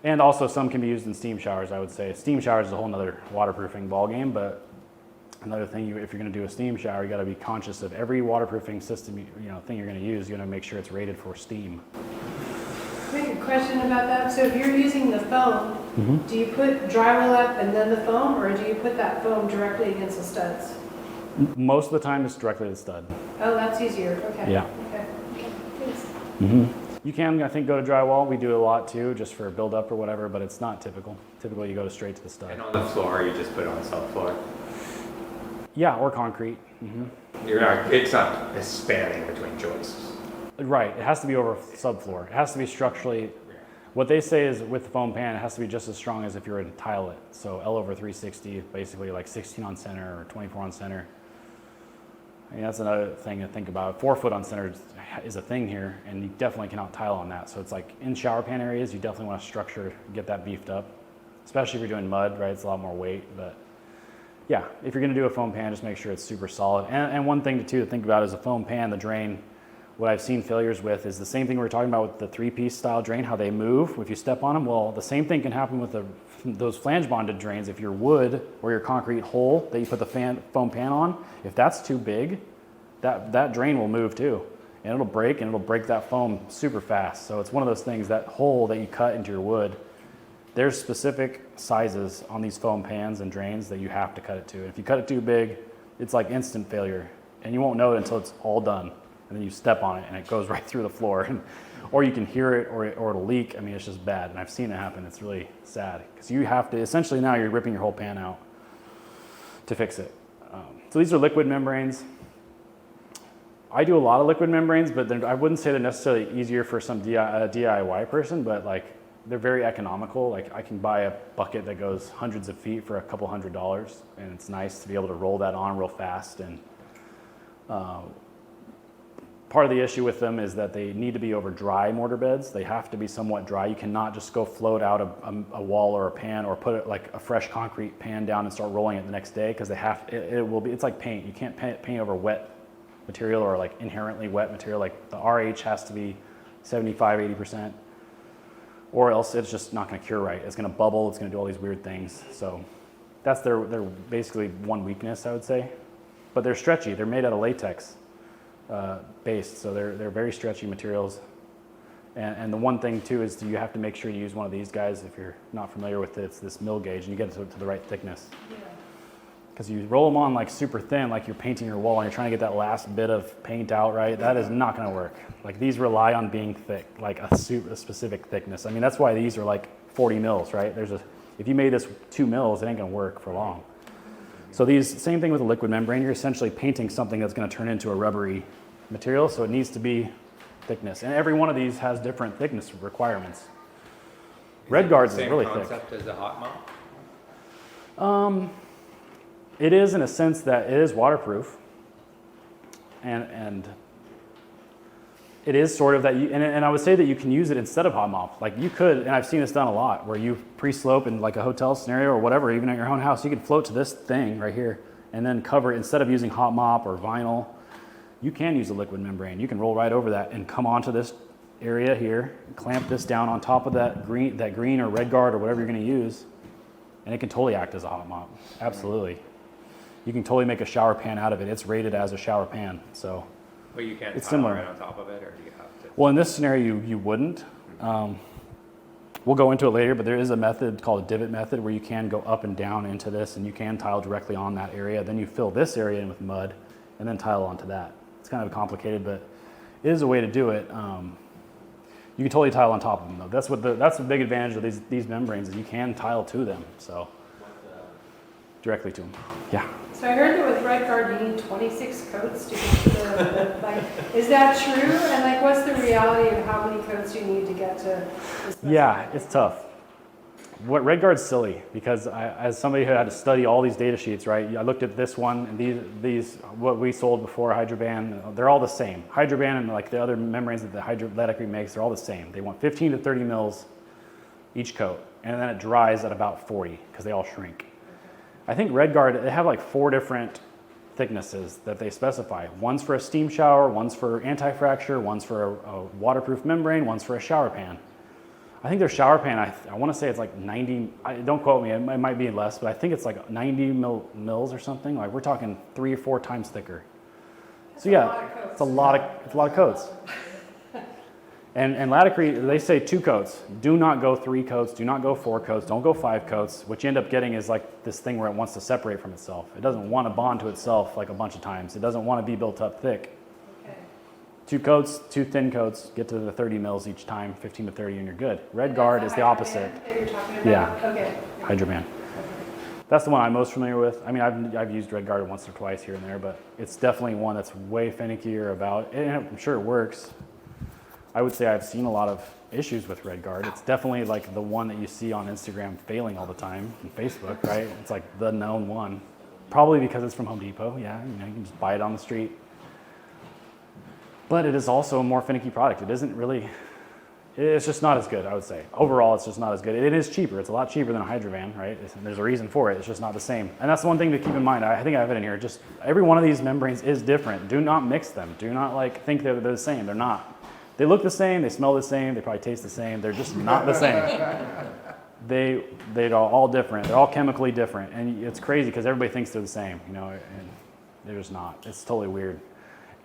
And also some can be used in steam showers, I would say. Steam showers is a whole nother waterproofing ballgame, but another thing, if you're gonna do a steam shower, you gotta be conscious of every waterproofing system, thing you're gonna use, you're gonna make sure it's rated for steam. Quick question about that. So if you're using the foam, do you put drywall up and then the foam, or do you put that foam directly against the studs? Most of the time it's directly to the stud. Oh, that's easier. Okay. Yeah. Okay. Thanks. You can, I think, go to drywall. We do it a lot too, just for build up or whatever, but it's not typical. Typically you go straight to the stud. And on the floor, you just put it on subfloor. Yeah, or concrete. It's not spanning between joists. Right, it has to be over subfloor. It has to be structurally, what they say is with the foam pan, it has to be just as strong as if you were to tile it. So L over 360, basically like 16 on center or 24 on center. I mean, that's another thing to think about. 4 foot on center is a thing here, and you definitely cannot tile on that. So it's like in shower pan areas, you definitely want to structure, get that beefed up, especially if you're doing mud, right? It's a lot more weight, but yeah, if you're gonna do a foam pan, just make sure it's super solid. And one thing too to think about is a foam pan, the drain, what I've seen failures with is the same thing we were talking about with the 3-piece style drain, how they move if you step on them. Well, the same thing can happen with those flange bonded drains. If your wood or your concrete hole that you put the foam pan on, if that's too big, that drain will move too. And it'll break that foam super fast. So it's one of those things, that hole that you cut into your wood, there's specific sizes on these foam pans and drains that you have to cut it to. If you cut it too big, it's like instant failure. And you won't know it until it's all done. And then you step on it and it goes right through the floor. Or you can hear it or it'll leak. I mean, it's just bad. And I've seen it happen. It's really sad. Because you have to, essentially now you're ripping your whole pan out to fix it. So these are liquid membranes. I do a lot of liquid membranes, but I wouldn't say they're necessarily easier for some DIY person, but like they're very economical. Like I can buy a bucket that goes hundreds of feet for a couple $100, and it's nice to be able to roll that on real fast. And part of the issue with them is that they need to be over dry mortar beds. They have to be somewhat dry. You cannot just go float out a wall or a pan or put it like a fresh concrete pan down and start rolling it the next day, because it's like paint. You can't paint over wet material or like inherently wet material. Like the RH has to be 75-80%, or else it's just not going to cure right. It's going to bubble. It's going to do all these weird things. So that's their basically one weakness, I would say. But they're stretchy. They're made out of latex based, so they're very stretchy materials. And the one thing too is you have to make sure you use one of these guys. If you're not familiar with it, it's this mill gauge, and you get it to the right thickness. Because you roll them on like super thin, like you're painting your wall and you're trying to get that last bit of paint out, right? That is not going to work. Like these rely on being thick, like a specific thickness. I mean, that's why these are like 40 mils, right? If you made this 2 mils, it ain't going to work for long. So same thing with a liquid membrane. You're essentially painting something that's going to turn into a rubbery material, so it needs to be thickness. And every one of these has different thickness requirements. Red Guards is really thick. Same concept as a hot mop? It is, in a sense that it is waterproof, and it is sort of that. And I would say that you can use it instead of hot mop. Like you could, and I've seen this done a lot, where you pre-slope in like a hotel scenario or whatever, even at your own house, you can float to this thing right here and then cover it instead of using hot mop or vinyl. You can use a liquid membrane. You can roll right over that and come onto this area here, clamp this down on top of that green or red guard or whatever you're going to use, and it can totally act as a hot mop. Absolutely. You can totally make a shower pan out of it. It's rated as a shower pan, so. But you can't it's tile similar. right on top of it, or do you have to? Well, in this scenario, you wouldn't. We'll go into it later, but there is a method called a divot method where you can go up and down into this, and you can tile directly on that area. Then you fill this area in with mud, and then tile onto that. It's kind of complicated, but it is a way to do it. You can totally tile on top of them, though. That's the big advantage of these membranes, is you can tile to them, so directly to them. Yeah. So I heard that with Red Guard you need 26 coats to get to the like, is that true? And like, what's the reality of how many coats you need to get to this? Yeah, it's tough. What Red Guard's silly, because as somebody who had to study all these data sheets, right? I looked at this one, and these what we sold before, Hydroban, they're all the same. Hydroban and like the other membranes that the Laticrete makes, they're all the same. They want 15 to 30 mils each coat, and then it dries at about 40 because they all shrink. I think Red Guard, they have like 4 different thicknesses that they specify. One's for a steam shower, one's for anti-fracture, one's for a waterproof membrane, one's for a shower pan. I think their shower pan, I want to say it's like 90, don't quote me, it might be less, but I think it's like 90 mils or something. Like we're talking 3 or 4 times thicker. So yeah, it's a lot of coats. And Laticrete, they say 2 coats. Do not go 3 coats. Do not go 4 coats. Don't go 5 coats. What you end up getting is like this thing where it wants to separate from itself. It doesn't want to bond to itself like a bunch of times. It doesn't want to be built up thick. Okay. 2 coats, 2 thin coats, get to the 30 mils each time, 15 to 30, and you're good. Red Guard is the opposite. That you're talking about? Yeah. Okay. Hydroban. That's the one I'm most familiar with. I mean, I've used Red Guard once or twice here and there, but it's definitely one that's way finickier about, and I'm sure it works. I would say I've seen a lot of issues with Red Guard. It's definitely like the one that you see on Instagram failing all the time, and Facebook, right? It's like the known one. Probably because it's from Home Depot, yeah, you know, you can just buy it on the street. But it is also a more finicky product. It isn't really, it's just not as good, I would say. Overall, it's just not as good. It is cheaper. It's a lot cheaper than a Hydrovan, right? There's a reason for it. It's just not the same. And that's the one thing to keep in mind. I think I have it in here. Just every one of these membranes is different. Do not mix them. Do not like think they're the same. They're not. They look the same. They smell the same. They probably taste the same. They're just not the same. They're all different. They're all chemically different. And it's crazy because everybody thinks they're the same, you know, and they're just not. It's totally weird.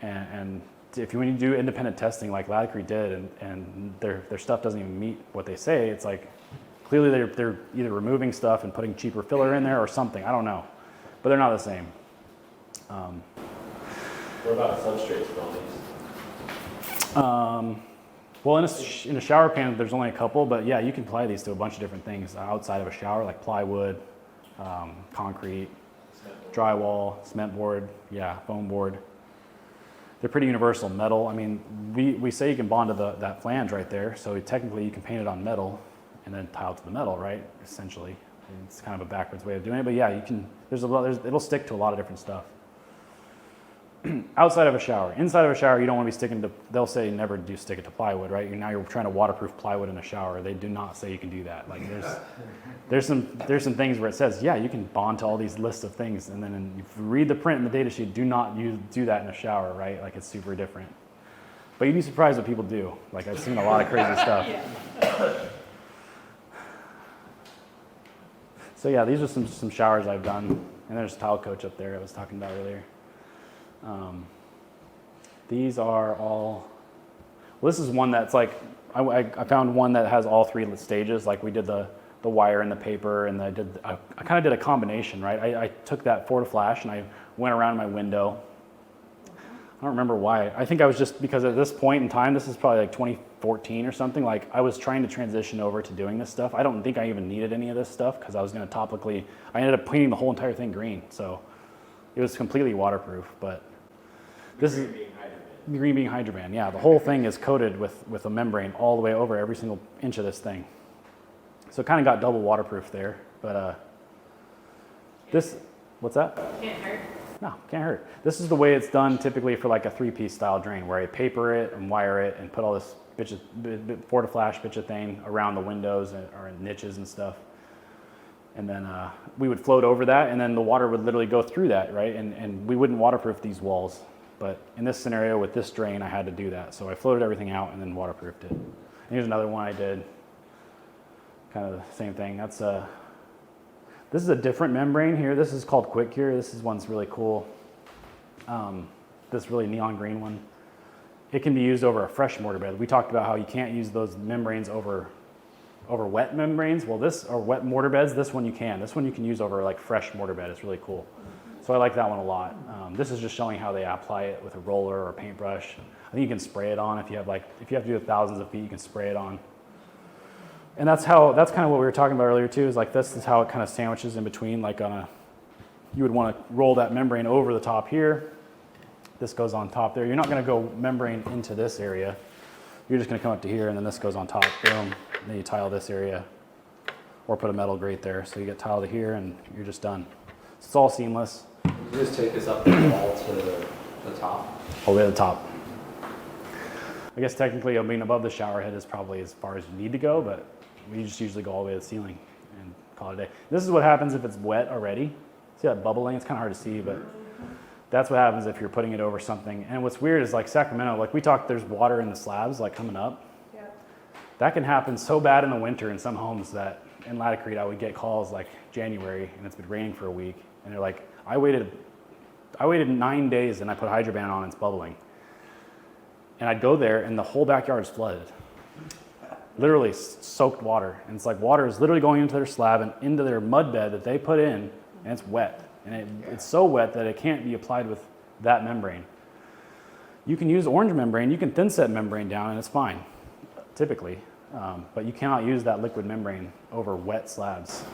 And when you do independent testing like Laticrete did and their stuff doesn't even meet what they say, it's like clearly they're either removing stuff and putting cheaper filler in there or something. I don't know. But they're not the same. What about substrates for all these? Well, in a shower pan, there's only a couple, but yeah, you can apply these to a bunch of different things outside of a shower, like plywood, concrete, drywall, cement board, yeah, foam board. They're pretty universal. Metal, I mean, we say you can bond to that flange right there, so technically you can paint it on metal and then tile to the metal, right, essentially. It's kind of a backwards way of doing it, but yeah, you can, it'll stick to a lot of different stuff. Outside of a shower. Inside of a shower, you don't want to be sticking to, they'll say never do stick it to plywood, right? Now you're trying to waterproof plywood in a shower. They do not say you can do that. Like there's some things where it says, yeah, you can bond to all these lists of things. And then if you read the print in the data sheet, do not do that in a shower, right? Like it's super different. But you'd be surprised what people do. Like I've seen a lot of crazy stuff. So yeah, these are some showers I've done. And there's tile coach up there I was talking about earlier. These are all, well, this is one that's like, I found one that has all three stages. Like we did the wire and the paper, and I kind of did a combination, right? I took that Flash and I went around my window. I don't remember why. I think I was just, because at this point in time, this is probably like 2014 or something, like I was trying to transition over to doing this stuff. I don't think I even needed any of this stuff because I was going to topically, I ended up painting the whole entire thing green. So it was completely waterproof, but this is green being Hydrovan. Yeah, the whole thing is coated with a membrane all the way over every single inch of this thing. So it kind of got double waterproof there, but this, what's that? Can't hurt. No, can't hurt. This is the way it's done typically for like a 3-piece style drain, where I paper it and wire it and put all this Flash bitch of thing around the windows or in niches and stuff. And then we would float over that, and then the water would literally go through that, right? And we wouldn't waterproof these walls. But in this scenario with this drain, I had to do that. So I floated everything out and then waterproofed it. And here's another one I did. Kind of the same thing. This is a different membrane here. This is called Quick Cure. This one's really cool. This really neon green one. It can be used over a fresh mortar bed. We talked about how you can't use those membranes over wet membranes. Well, or wet mortar beds, this one you can. This one you can use over like fresh mortar bed. It's really cool. So I like that one a lot. This is just showing how they apply it with a roller or a paintbrush. I think you can spray it on if you have to do thousands of feet, you can spray it on. And that's kind of what we were talking about earlier too, is like this is how it kind of sandwiches in between, like you would want to roll that membrane over the top here. This goes on top there. You're not going to go membrane into this area. You're just going to come up to here, and then this goes on top, boom. And then you tile this area or put a metal grate there. So you get tile to here and you're just done. So it's all seamless. You just take this up the wall to the top. All the way to the top. I guess technically, I mean, above the shower head is probably as far as you need to go, but we just usually go all the way to the ceiling and call it a day. This is what happens if it's wet already. See that bubbling? It's kind of hard to see, but that's what happens if you're putting it over something. And what's weird is like Sacramento, like we talked, there's water in the slabs like coming up. Yeah. That can happen so bad in the winter in some homes that in Laticrete I would get calls like January and it's been raining for a week. And they're like, I waited 9 days and I put Hydrovan on and it's bubbling. And I'd go there and the whole backyard is flooded. Literally soaked water. And it's like water is literally going into their slab and into their mud bed that they put in, and it's wet. And it's so wet that it can't be applied with that membrane. You can use orange membrane, you can thin set membrane down and it's fine, typically. But you cannot use that liquid membrane over wet slabs.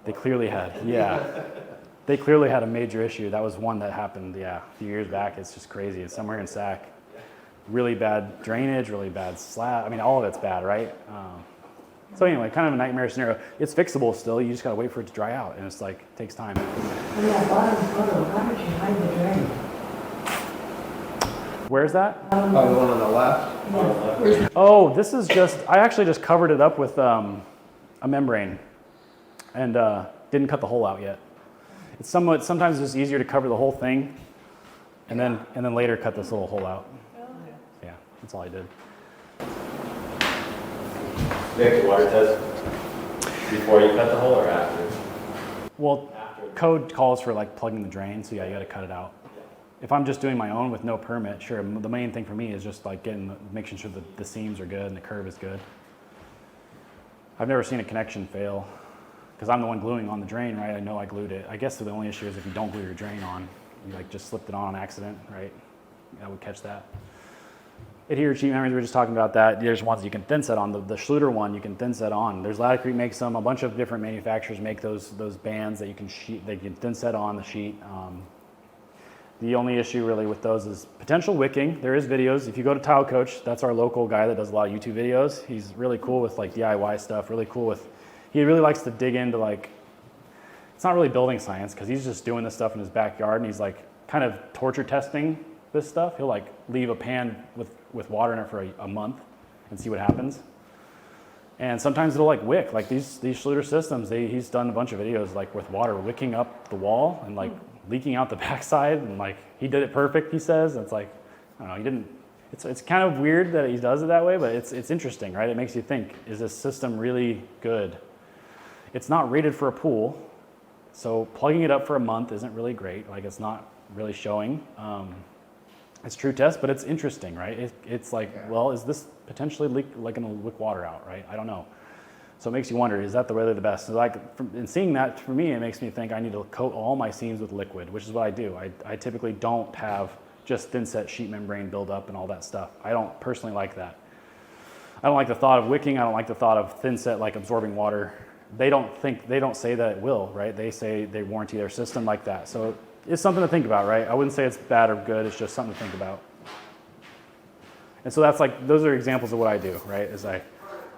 They clearly had, yeah. They clearly had a major issue. That was one that happened, yeah, a few years back. It's just crazy. It's somewhere in Sac. Really bad drainage, really bad slab. I mean, all of it's bad, right? So anyway, kind of a nightmare scenario. It's fixable still. You just gotta wait for it to dry out, and it's like takes time. On that bottom photo, how did you hide the drain? Where's that? Oh, the one on the left? Oh, this is just. I actually just covered it up with a membrane, and didn't cut the hole out yet. It's sometimes it's just easier to cover the whole thing, and then later cut this little hole out. Yeah, that's all I did. They have to water test before you cut the hole or after? Well, code calls for like plugging the drain, so yeah, you got to cut it out. If I'm just doing my own with no permit, sure. The main thing for me is just like making sure that the seams are good and the curve is good. I've never seen a connection fail because I'm the one gluing on the drain, right? I know I glued it. I guess the only issue is if you don't glue your drain on, you like just slipped it on accident, right? I would catch that. Adhere sheet membranes, we were just talking about that. There's ones you can thin set on. The Schluter one you can thin set on. There's Laticrete makes them. A bunch of different manufacturers make those bands that you can thin set on the sheet. The only issue really with those is potential wicking. There is videos. If you go to Tile Coach, that's our local guy that does a lot of YouTube videos. He's really cool with like DIY stuff. Really cool with. He really likes to dig into like. It's not really building science because he's just doing this stuff in his backyard and he's like kind of torture testing this stuff. He'll like leave a pan with water in it for a month and see what happens. And sometimes it'll like wick, like these Schluter systems, he's done a bunch of videos like with water wicking up the wall and like leaking out the backside, and like he did it perfect, he says. And it's like, I don't know, he didn't, it's kind of weird that he does it that way, but it's interesting, right? It makes you think, is this system really good? It's not rated for a pool, so plugging it up for a month isn't really great. Like it's not really showing. It's true test, but it's interesting, right? It's like, well, is this potentially going to leak water out, right? I don't know. So it makes you wonder, is that really the best? So like, in seeing that, for me, it makes me think I need to coat all my seams with liquid, which is what I do. I typically don't have just thin set sheet membrane build up and all that stuff. I don't personally like that. I don't like the thought of wicking. I don't like the thought of thin set like absorbing water. They don't say that it will, right? They say they warranty their system like that. So it's something to think about, right? I wouldn't say it's bad or good. It's just something to think about. And so that's like, those are examples of what I do, right? Is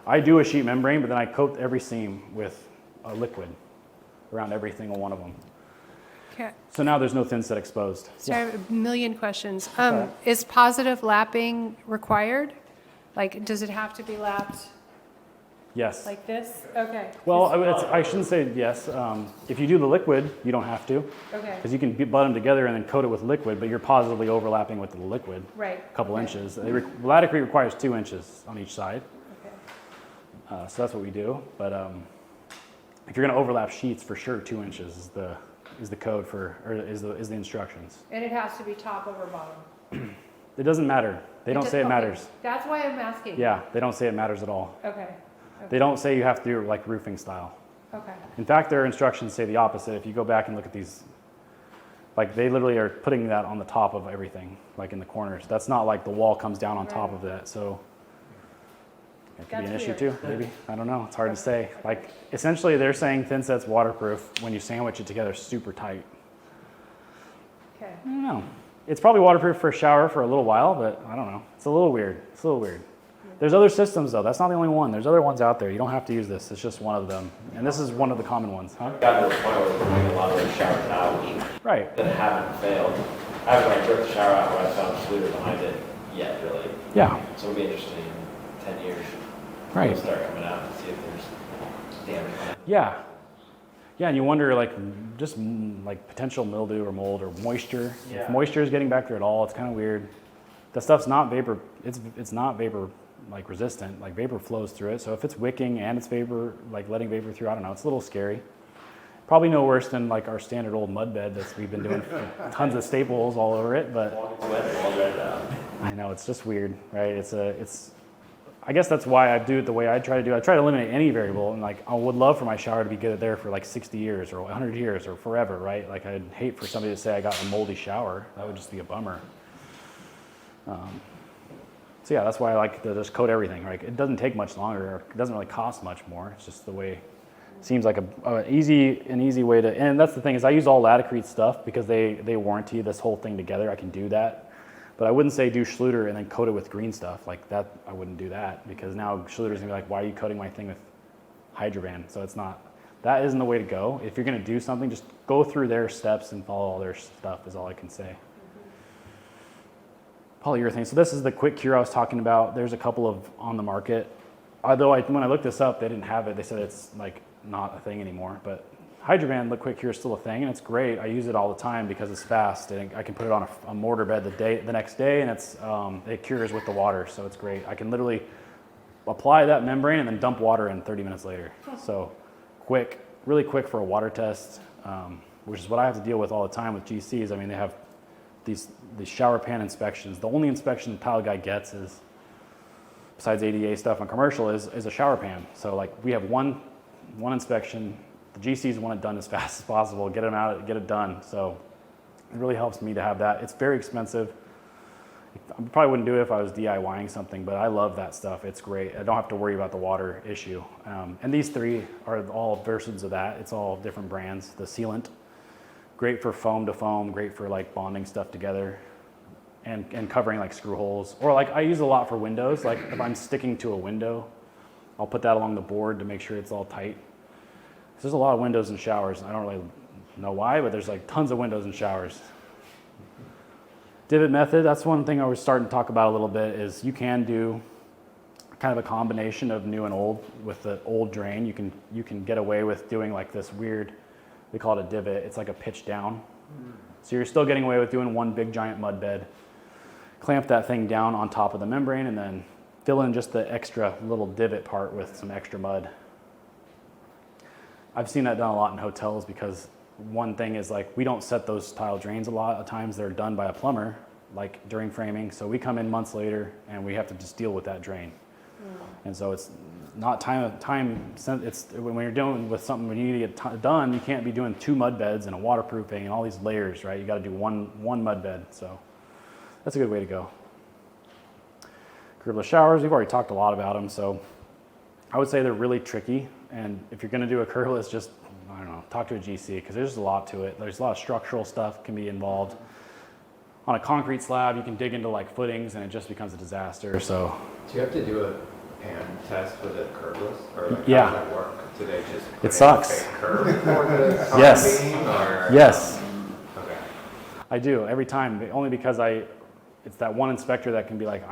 I do a sheet membrane, but then I coat every seam with a liquid around every single one of them. Okay. So now there's no thin set exposed. So I have a million questions. Okay. Is positive lapping required? Like, does it have to be lapped Yes. like this? Okay. Well, I shouldn't say yes. If you do the liquid, you don't have to. Okay. Because you can butt them together and then coat it with liquid, but you're positively overlapping with the liquid. Right. A couple inches. Laticrete requires 2 inches on each side. Okay. So that's what we do. But if you're going to overlap sheets, for sure 2 inches is the code for, or is the instructions. And it has to be top over bottom. It doesn't matter. They don't say it Okay. matters. That's why I'm asking. Yeah, they don't say it matters at all. Okay. They don't say you have to do it like roofing style. Okay. In fact, their instructions say the opposite. If you go back and look at these, like they literally are putting that on the top of everything, like in the corners. That's not like the wall comes down on top of that. So it could be an That's issue weird. too, maybe. I don't know. It's hard to say. Like essentially they're saying thin set's waterproof when you sandwich it together super tight. Okay. I don't know. It's probably waterproof for a shower for a little while, but I don't know. It's a little weird. It's a little weird. There's other systems though. That's not the only one. There's other ones out there. You don't have to use this. It's just one of them. And this is one of the common ones, huh? I've gotten to the point where we're doing a lot of like shower towels Right. that haven't failed. I haven't like ripped the shower out where I found a Schluter behind it yet, really. Yeah. So it'll be interesting in 10 years. Right. It'll start coming out and see if there's damage on it. Yeah. Yeah, and you wonder like just like potential mildew or mold or moisture. Yeah. If moisture is getting back there at all, it's kind of weird. That stuff's not vapor. It's not vapor like resistant. Like vapor flows through it. So if it's wicking and it's vapor, like letting vapor through, I don't know. It's a little scary. Probably no worse than like our standard old mud bed that we've been doing tons of staples all over it. But I know it's just weird, right? I guess that's why I do it the way I try to do it. I try to eliminate any variable, and like I would love for my shower to be good there for like 60 years or 100 years or forever, right? Like I'd hate for somebody to say I got a moldy shower. That would just be a bummer. So yeah, that's why I like to just coat everything, right? It doesn't take much longer. It doesn't really cost much more. It's just the way, it seems like an easy way to, and that's the thing is I use all Laticrete stuff because they warranty this whole thing together. I can do that. But I wouldn't say do Schluter and then coat it with green stuff like that. I wouldn't do that because now Schluter's gonna be like, why are you coating my thing with Hydrovan. So that isn't the way to go. If you're going to do something, just go through their steps and follow all their stuff is all I can say. Polyurethane. So this is the quick cure I was talking about. There's a couple of on the market. Although when I looked this up, they didn't have it. They said it's like not a thing anymore. But Hydrovan, the quick cure is still a thing, and it's great. I use it all the time because it's fast. And I can put it on a mortar bed the next day, and it cures with the water, so it's great. I can literally apply that membrane and then dump water in 30 minutes later. So quick, really quick for a water test, which is what I have to deal with all the time with GCs. I mean, they have these shower pan inspections. The only inspection the tile guy gets is, besides ADA stuff on commercial, is a shower pan. So like we have one inspection. The GCs want it done as fast as possible, get them out, get it done. So it really helps me to have that. It's very expensive. I probably wouldn't do it if I was DIYing something, but I love that stuff. It's great. I don't have to worry about the water issue. And these three are all versions of that. It's all different brands. The sealant, great for foam to foam, great for like bonding stuff together and covering like screw holes. Or like I use a lot for windows. Like if I'm sticking to a window, I'll put that along the board to make sure it's all tight. There's a lot of windows in showers. I don't really know why, but there's like tons of windows in showers. Divot method, that's one thing I was starting to talk about a little bit, is you can do kind of a combination of new and old. With the old drain, you can get away with doing like this weird, they call it a divot. It's like a pitch down. So you're still getting away with doing one big giant mud bed. Clamp that thing down on top of the membrane and then fill in just the extra little divot part with some extra mud. I've seen that done a lot in hotels because one thing is like we don't set those tile drains a lot of times. They're done by a plumber like during framing. So we come in months later and we have to just deal with that drain. And so it's not it's when you're dealing with something when you need to get done, you can't be doing 2 mud beds and a waterproofing and all these layers, right? You got to do one mud bed. So that's a good way to go. Curbless showers, we've already talked a lot about them. So I would say they're really tricky. And if you're going to do a curbless, just, I don't know, talk to a GC because there's a lot to it. There's a lot of structural stuff can be involved. On a concrete slab, you can dig into like footings and it just becomes a disaster. So do you have to do a pan test with a curbless? Or like, yeah. How does that work? Do they just put it sucks. A curve for the Yes. beam, or, Yes. Okay. I do every time, only because it's that one inspector that can be like,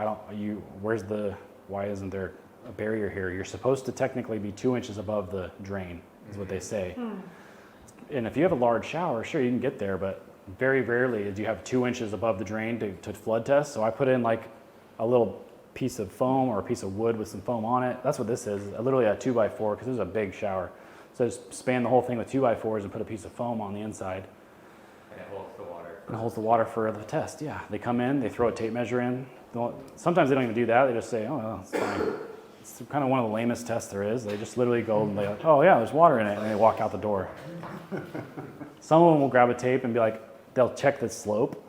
why isn't there a barrier here? You're supposed to technically be 2 inches above the drain, is what they say. And if you have a large shower, sure, you can get there, but very rarely do you have 2 inches above the drain to flood test. So I put in like a little piece of foam or a piece of wood with some foam on it. That's what this is, literally a 2x4, because this is a big shower. So I just span the whole thing with 2x4s and put a piece of foam on the inside. And it holds the water. It holds the water for the test, yeah. They come in, they throw a tape measure in. Sometimes they don't even do that, they just say, oh, well, it's fine. It's kind of one of the lamest tests there is. They just literally go and they're like, oh yeah, there's water in it, and they walk out the door. Some of them will grab a tape and be like, they'll check the slope.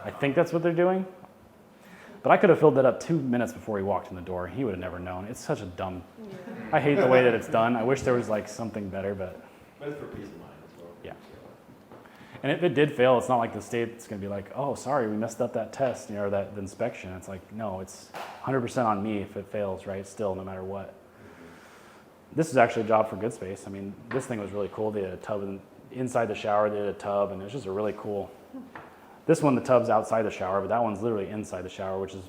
I think that's what they're doing. But I could have filled that up 2 minutes before he walked in the door. He would have never known. It's such a dumb, I hate the way that it's done. I wish there was like something better, but. But it's for peace of mind as well. Yeah. And if it did fail, it's not like the state's going to be like, oh, sorry, we messed up that test, or that inspection. It's like, no, it's 100% on me if it fails, right? Still, no matter what. This is actually a job for Good Space. I mean, this thing was really cool. They had a tub inside the shower. They had a tub, and it was just a really cool. This one, the tub's outside the shower, but that one's literally inside the shower, which is,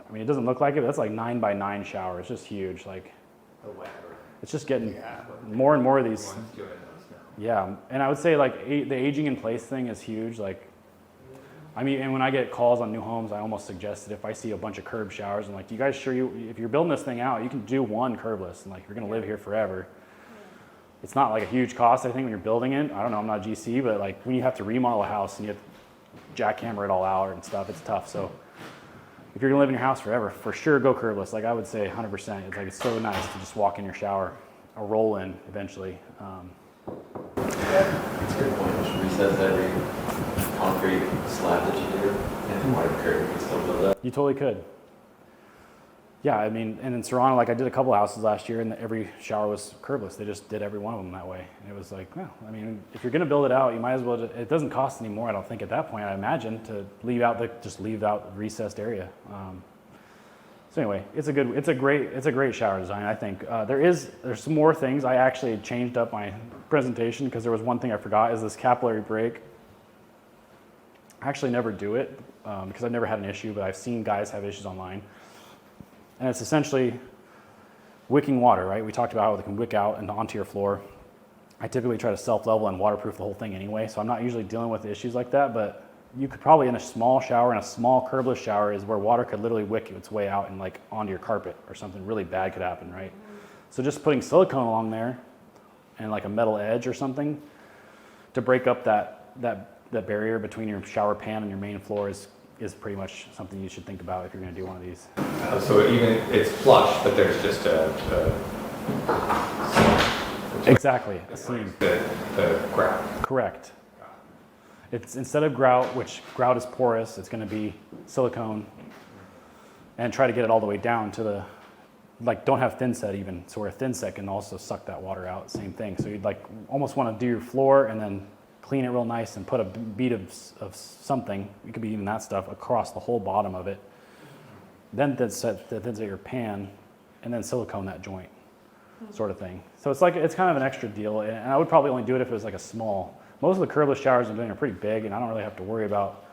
I mean, it doesn't look like it, but that's like 9x9 shower. It's just huge. Like, it's just getting more and more of these. Yeah, and I would say like the aging in place thing is huge. Like, I mean, and when I get calls on new homes, I almost suggest that if I see a bunch of curb showers, I'm like, do you guys sure if you're building this thing out, you can do one curbless, and like you're gonna live here forever. It's not like a huge cost, I think, when you're building it. I don't know, I'm not a GC, but like when you have to remodel a house and you have to jackhammer it all out and stuff, it's tough. So if you're gonna live in your house forever, for sure go curbless. Like I would say 100%. It's like, it's so nice to just walk in your shower, or roll in eventually. That's a good point. You should recess every concrete slab that you do, and water curb, you can still build up. You totally could. Yeah, I mean, and in Serrano, like I did a couple houses last year, and every shower was curbless. They just did every one of them that way. And it was like, well, I mean, if you're going to build it out, you might as well. It doesn't cost any more, I don't think, at that point. I imagine to leave out the recessed area. So anyway, it's a great shower design, I think. There's some more things. I actually changed up my presentation because there was one thing I forgot, is this capillary break. I actually never do it because I've never had an issue, but I've seen guys have issues online. And it's essentially wicking water, right? We talked about how it can wick out and onto your floor. I typically try to self-level and waterproof the whole thing anyway, so I'm not usually dealing with issues like that, but you could probably, in a small shower, in a small curbless shower, is where water could literally wick its way out and like onto your carpet, or something really bad could happen, right? So just putting silicone along there and like a metal edge or something to break up that barrier between your shower pan and your main floor is pretty much something you should think about if you're going to do one of these. So even it's flush, but there's just Exactly, a seam. the grout. Correct. It's instead of grout, which grout is porous, it's going to be silicone, and try to get it all the way down to the, like, don't have thin set even, so where a thin set can also suck that water out, same thing. So you'd like almost want to do your floor and then clean it real nice and put a bead of something, it could be even that stuff, across the whole bottom of it. Then thin set your pan, and then silicone that joint, sort of thing. So it's kind of an extra deal, and I would probably only do it if it was like a small. Most of the curbless showers I'm doing are pretty big, and I don't really have to worry about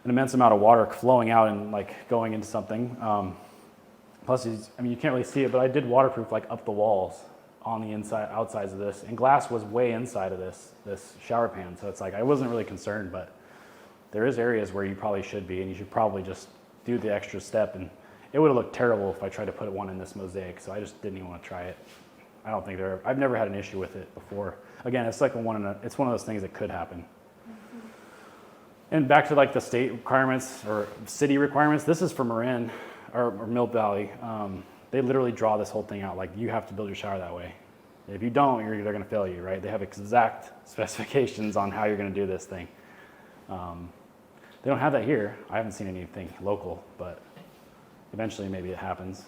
an immense amount of water flowing out and like going into something. Plus, you can't really see it, but I did waterproof like up the walls on the outsides of this, and glass was way inside of this shower pan, so it's like I wasn't really concerned, but there is areas where you probably should be, and you should probably just do the extra step, and it would have looked terrible if I tried to put one in this mosaic, so I just didn't even want to try it. I've never had an issue with it before. Again, it's like it's one of those things that could happen. And back to like the state requirements or city requirements, this is for Marin or Mill Valley. They literally draw this whole thing out, like you have to build your shower that way. If you don't, they're going to fail you, right? They have exact specifications on how you're going to do this thing. They don't have that here. I haven't seen anything local, but eventually maybe it happens.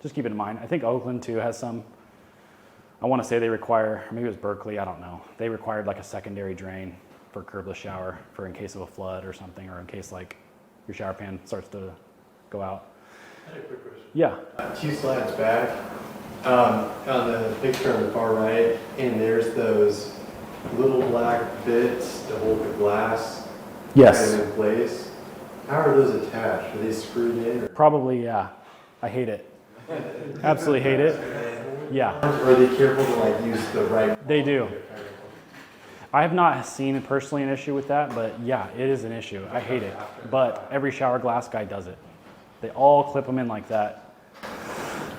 Just keep it in mind. I think Oakland too has some. I want to say they require, maybe it was Berkeley, I don't know. They required like a secondary drain for curbless shower for in case of a flood or something, or in case like your shower pan starts to go out. I had a quick question. Yeah. 2 slides back, on the picture on the far right, and there's those little black bits to hold the glass Yes. kind of in place. How are those attached? Are they screwed in? Or? Probably, yeah. I hate it. Absolutely hate it. Yeah. Or are they careful to like use the right? They do. I have not seen personally an issue with that, but yeah, it is an issue. I hate it. But every shower glass guy does it. They all clip them in like that.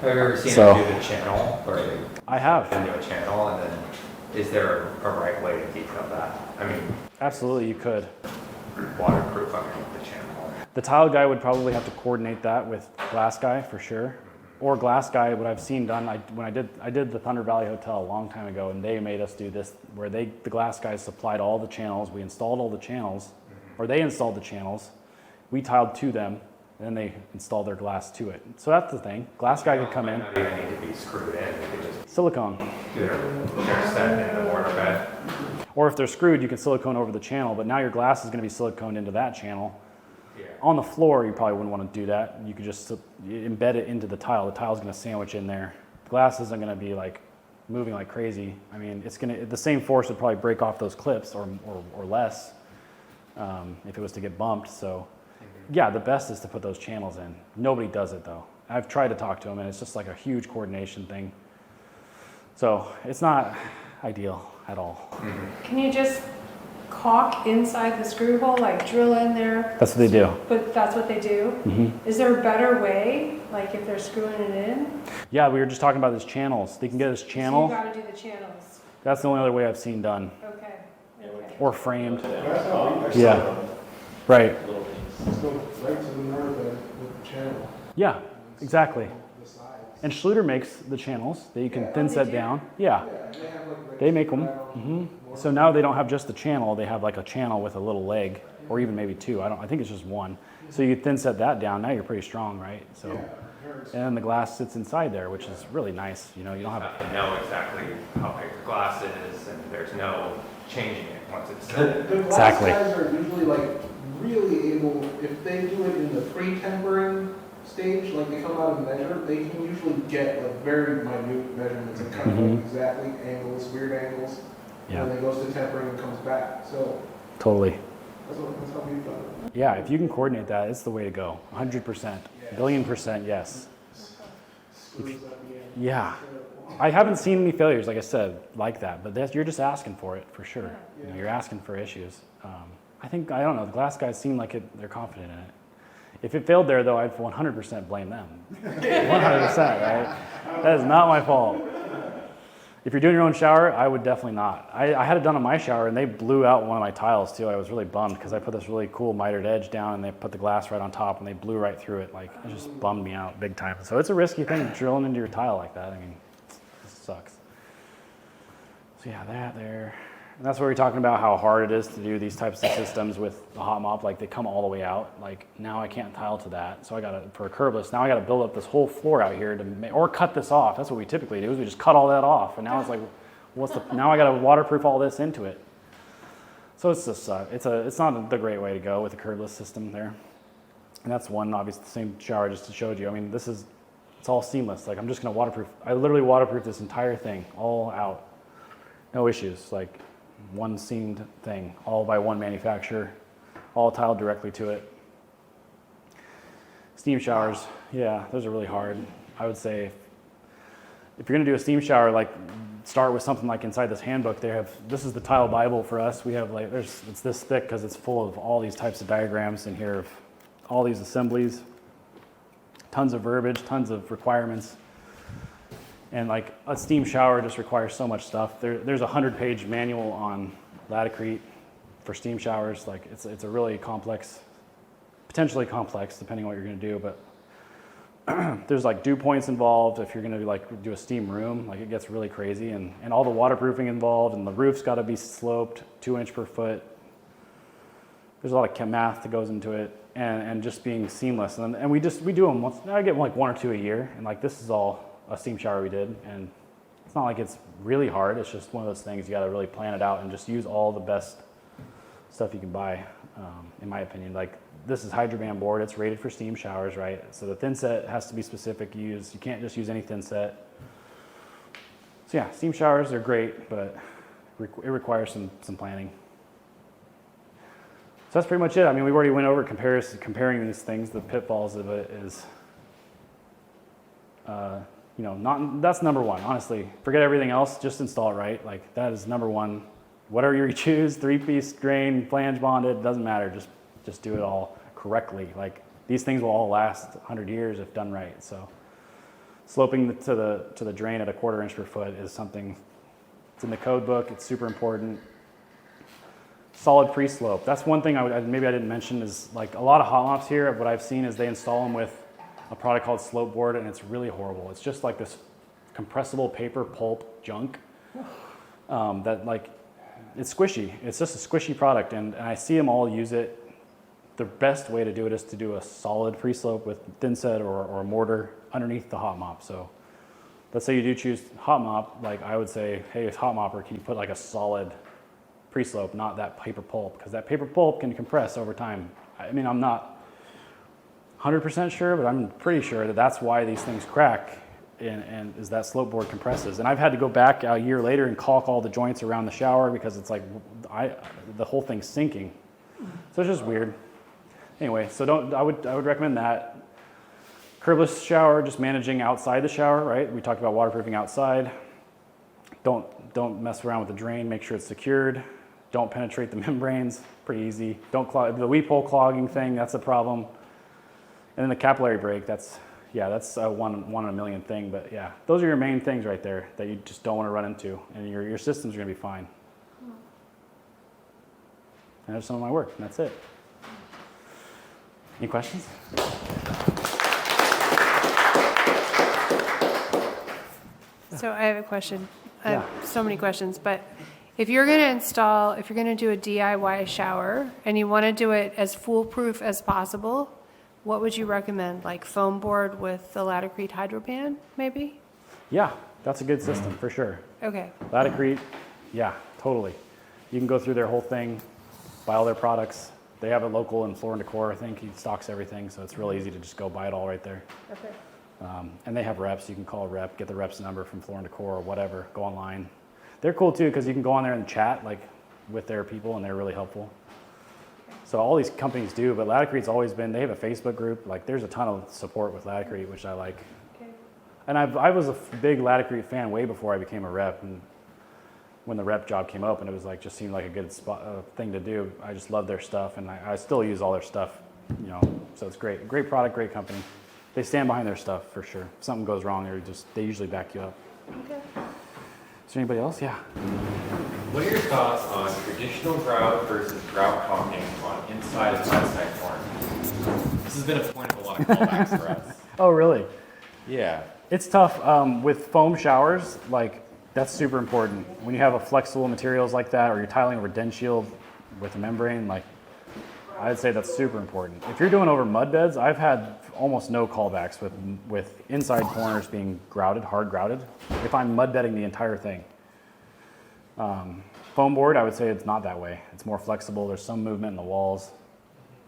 Have you ever seen them do the channel, or I have. into a channel, and then is there a right way to detail that? I mean, Absolutely, you could. waterproof underneath the channel. The tile guy would probably have to coordinate that with glass guy for sure. Or glass guy, what I've seen done, when I did the Thunder Valley Hotel a long time ago, and they made us do this, where the glass guys supplied all the channels, we installed all the channels, or they installed the channels, we tiled to them, and then they installed their glass to it. So that's the thing. Glass guy could come in. Not even need to be screwed in. You could just Silicone. do their set in the mortar bed. Or if they're screwed, you can silicone over the channel, but now your glass is going to be siliconed into that channel. Yeah. On the floor, you probably wouldn't want to do that. You could just embed it into the tile. The tile's going to sandwich in there. The glass isn't going to be like moving like crazy. I mean, the same force would probably break off those clips or less if it was to get bumped. So yeah, the best is to put those channels in. Nobody does it though. I've tried to talk to them, and it's just like a huge coordination thing. So it's not ideal at all. Can you just caulk inside the screw hole, like drill in there? That's what they do. But that's what they do? Mm-hmm. Is there a better way, like if they're screwing it in? Yeah, we were just talking about these channels. They can get this channel. So you gotta do the channels. That's the only other way I've seen done. Okay. Or framed. Yeah. Yeah. Right. So right to the north with the channel. Yeah, exactly. The sides. And Schluter makes the channels that you can thin they set do? down. Yeah, They have like they make them. So now they don't have just the channel, they have like a channel with a little leg, or even maybe two. I think it's just one. So you thin set that down, now you're pretty strong, right? So, and then the glass sits inside there, which is really nice. You know, you don't have You know exactly how big the glass is, and there's no changing it once it's The glass Exactly. guys are usually like really able, if they do it in the pre-tempering stage, like they come out and measure, they can usually get like very minute measurements and kind of like exactly angles, weird angles. Yeah. And then it goes to tempering and comes back. So Totally. that's how we've done it. Yeah, if you can coordinate that, it's the way to go. 100%. Billion% yes. Screws up the end. Yeah. I haven't seen any failures, like I said, like that, but you're just asking for it, for sure. You know, you're asking for issues. I don't know, the glass guys seem like they're confident in it. If it failed there, though, I'd 100% blame them. 100%, right? That is not my fault. If you're doing your own shower, I would definitely not. I had it done on my shower, and they blew out one of my tiles, too. I was really bummed because I put this really cool mitered edge down, and they put the glass right on top, and they blew right through it. Like, it just bummed me out big time. So it's a risky thing, drilling into your tile like that. I mean, it sucks. So yeah, that there. And that's where we're talking about how hard it is to do these types of systems with the hot mop. Like, they come all the way out. Like, now I can't tile to that. So for a curbless, now I got to build up this whole floor out here or cut this off. That's what we typically do, is we just cut all that off. And now it's like, now I got to waterproof all this into it. So it's just, it's not the great way to go with a curbless system there. And that's one, obviously, the same shower I just showed you. I mean, it's all seamless. Like, I'm just going to waterproof. I literally waterproof this entire thing all out. No issues. Like, one seamed thing, all by one manufacturer, all tiled directly to it. Steam showers, yeah, those are really hard. I would say if you're gonna do a steam shower, like, start with something like inside this handbook. This is the tile Bible for us. We have like, it's this thick because it's full of all these types of diagrams in here of all these assemblies, tons of verbiage, tons of requirements. And like a steam shower just requires so much stuff. There's a 100-page manual on Laticrete for steam showers. Like, it's a really complex, potentially complex, depending on what you're going to do. But there's like dew points involved if you're going to do a steam room. Like, it gets really crazy, and all the waterproofing involved, and the roof's got to be sloped 2 inch per foot. There's a lot of math that goes into it, and just being seamless. And we do them once. I get like 1 or 2 a year, and like, this is all a steam shower we did, and it's not like it's really hard. It's just one of those things you got to really plan it out and just use all the best stuff you can buy, in my opinion. Like, this is Hydroband board. It's rated for steam showers, right? So the thin set has to be specific. You can't just use any thin set. So yeah, steam showers are great, but it requires some planning. So that's pretty much it. I mean, we already went over comparing these things. The pitfalls of it is, that's number one, honestly. Forget everything else, just install it right. Like, that is number one. Whatever you choose, 3-piece drain, flange bonded, doesn't matter. Just do it all correctly. Like, these things will all last 100 years if done right. So sloping to the drain at a 1/4 inch per foot is something, it's in the code book, it's super important. Solid pre-slope. That's one thing maybe I didn't mention is, like, a lot of hot mops here, what I've seen is they install them with a product called slope board, and it's really horrible. It's just like this compressible paper pulp junk that, like, it's squishy. It's just a squishy product, and I see them all use it. The best way to do it is to do a solid pre-slope with thin set or a mortar underneath the hot mop. So let's say you do choose hot mop, like, I would say, hey, hot mopper, can you put like a solid pre-slope, not that paper pulp, because that paper pulp can compress over time. I mean, I'm not 100% sure, but I'm pretty sure that that's why these things crack, and is that slope board compresses. And I've had to go back a year later and caulk all the joints around the shower because it's like the whole thing's sinking. So it's just weird. Anyway, so I would recommend that. Curbless shower, just managing outside the shower, right? We talked about waterproofing outside. Don't mess around with the drain. Make sure it's secured. Don't penetrate the membranes. Pretty easy. Don't clog the weep hole clogging thing. That's a problem. And then the capillary break. That's a one in a million thing. But yeah, those are your main things right there that you just don't want to run into, and your systems are going to be fine. And that's some of my work. And that's it. Any questions? So I have a question. I Yeah. have so many questions, but if you're going to do a DIY shower and you want to do it as foolproof as possible, what would you recommend? Like foam board with the Laticrete Hydroband, maybe? Yeah, that's a good system for sure. Okay. Laticrete, yeah, totally. You can go through their whole thing, buy all their products, They have a local in Floor & Decor, I think. He stocks everything, so it's really easy to just go buy it all right there. Okay. And they have reps. You can call a rep, get the rep's number from Floor & Decor or whatever, go online. They're cool too because you can go on there and chat like with their people, and they're really helpful. So all these companies do, but Laticrete's always been, they have a Facebook group. Like there's a ton of support with Laticrete, which I like. Okay. And I was a big Laticrete fan way before I became a rep. And when the rep job came up and it was like, just seemed like a good thing to do. I just love their stuff, and I still use all their stuff, you know, so it's great. Great product, great company. They stand behind their stuff for sure. If something goes wrong, they usually back you up. Okay. Is there anybody else? Yeah. What are your thoughts on traditional grout versus grout caulking on inside and outside corners? This has been a point of a lot of callbacks for us. Oh, really? Yeah. It's tough with foam showers. Like that's super important. When you have a flexible materials like that, or you're tiling over den shield with a membrane, like I'd say that's super important. If you're doing over mud beds, I've had almost no callbacks with inside corners being grouted, hard grouted, if I'm mud bedding the entire thing. Foam board, I would say it's not that way. It's more flexible. There's some movement in the walls.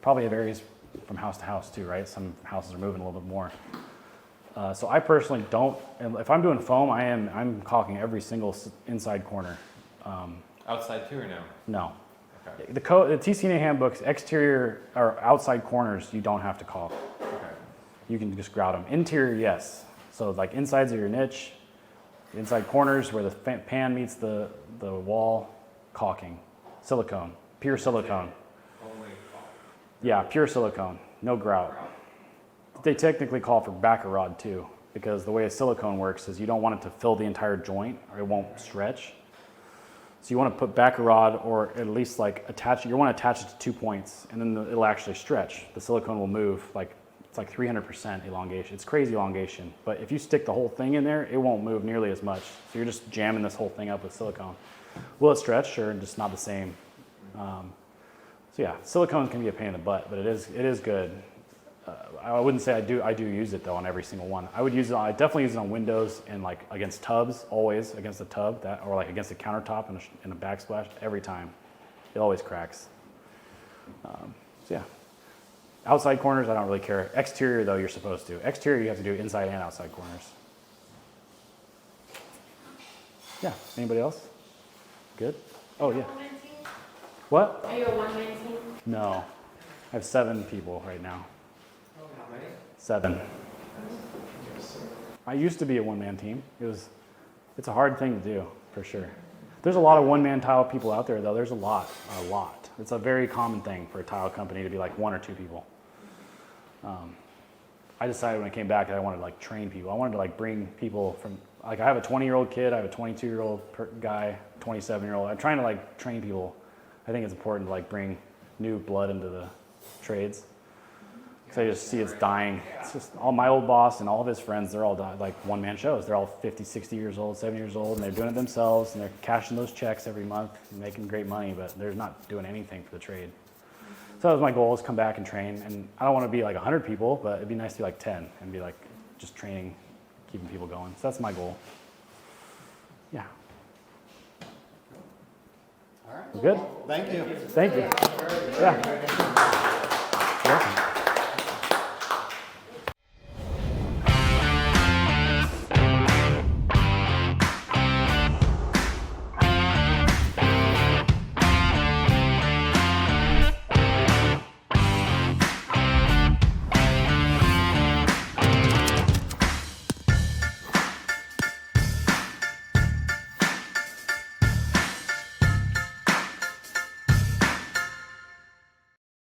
Probably it varies from house to house too, right? Some houses are moving a little bit more. So I personally don't, and if I'm doing foam, I'm caulking every single inside corner. Outside too or no? No. Okay. The TCNA handbooks, exterior or outside corners, you don't have to caulk. Okay. You can just grout them. Interior, yes. So like insides of your niche, inside corners where the pan meets the wall, caulking. Silicone, pure silicone. Only caulk. Yeah, pure silicone, no grout. They technically call for backer rod too, because the way a silicone works is you don't want it to fill the entire joint or it won't stretch. So you want to put backer rod, or at least like attach it. You want to attach it to 2 points, and then it'll actually stretch. The silicone will move like it's like 300% elongation. It's crazy elongation. But if you stick the whole thing in there, it won't move nearly as much. So you're just jamming this whole thing up with silicone. Will it stretch? Sure, just not the same. So yeah, silicone can be a pain in the butt, but it is good. I wouldn't say I do use it though on every single one. I definitely use it on windows and like against tubs, always against the tub, or like against the countertop in a backsplash, every time. It always cracks. So yeah. Outside corners, I don't really care. Exterior though, you're supposed to. Exterior, you have to do inside and outside corners. Yeah, anybody else? Good? Oh yeah. What? Are you a one-man team? No, I have 7 people right now. 7. I used to be a one-man team. It's a hard thing to do, for sure. There's a lot of one-man tile people out there, though. There's a lot. It's a very common thing for a tile company to be like 1 or 2 people. I decided when I came back that I wanted to like train people. I wanted to like bring people from, like I have a 20-year-old kid, I have a 22-year-old guy, 27-year-old. I'm trying to like train people. I think it's important to like bring new blood into the trades. Because I just see it's dying. It's just all my old boss and all of his friends, they're all like one-man shows. They're all 50, 60 years old, 70 years old, and they're doing it themselves, and they're cashing those checks every month and making great money, but they're not doing anything for the trade. So that was my goal, is come back and train. And I don't want to be like 100 people, but it'd be nice to be like 10 and be like just training, keeping people going. So that's my goal. Yeah. All right. We're good? Thank you. Thank you. Yeah. You're welcome.